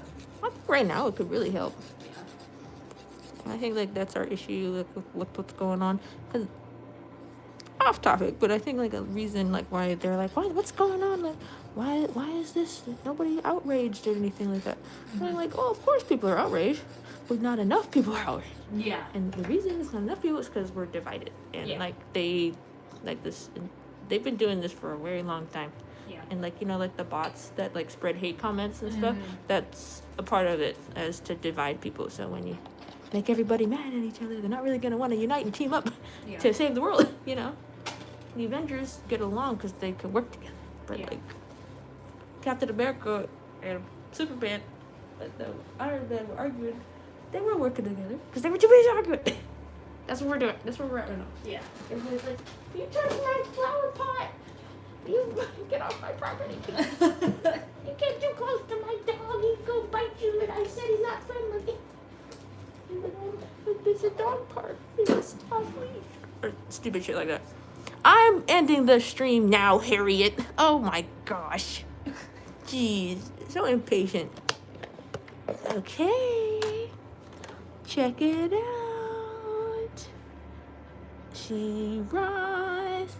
I think right now it could really help. Yeah. I think like that's our issue like, with what's going on. 'Cause off topic, but I think like a reason like why they're like, what's going on? Like, why is this nobody outraged or anything like that? And I'm like, oh, of course people are outraged, but not enough people are outraged. Yeah. And the reason it's not enough people is because we're divided, and Yeah. like they've been doing this for a very long time. Yeah. And like, you know, like the bots that like spread hate comments and stuff, that's a part of it, as to divide people. So when you make everybody mad at each other, they're not really going to want to unite and team up Yeah. to save the world, you know. The Avengers get along because they can work together. But Yeah. like Captain America and Superman, the Iron Man were arguing. They were working together because they were too busy arguing. That's what we're doing. That's where we're at right now. Yeah. Everybody's like, you touch my flower pot. You get off my property. You get too close to my dog. He'd go bite you. And I said he's not friendly. He's like, oh, there's a dog park. He's off leash. Or stupid shit like that. I'm ending the stream now, Harriet. Oh my gosh. Jeez. So impatient. Okay. Check it out. She rise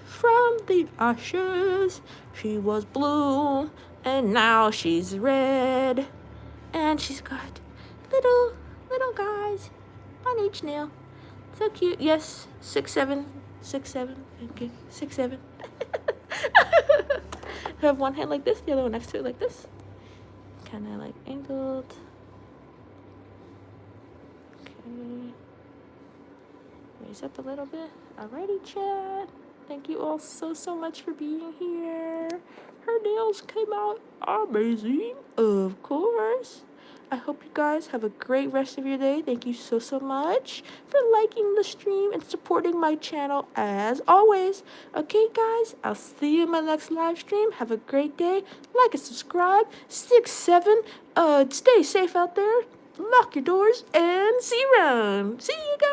from the ashes. She was blue, and now she's red. And she's got little guys on each nail. So cute. Yes, 6'7". 6'7". Thank you. 6'7". I have one hand like this, the other one next to it like this. Kind of like angled. Okay. Raise up a little bit. Alrighty, chat. Thank you all so much for being here. Her nails came out amazing, of course. I hope you guys have a great rest of your day. Thank you so much for liking the stream and supporting my channel as always. Okay, guys, I'll see you in my next live stream. Have a great day. Like and subscribe. 6'7". Stay safe out there. Lock your doors and see you around. See you guys.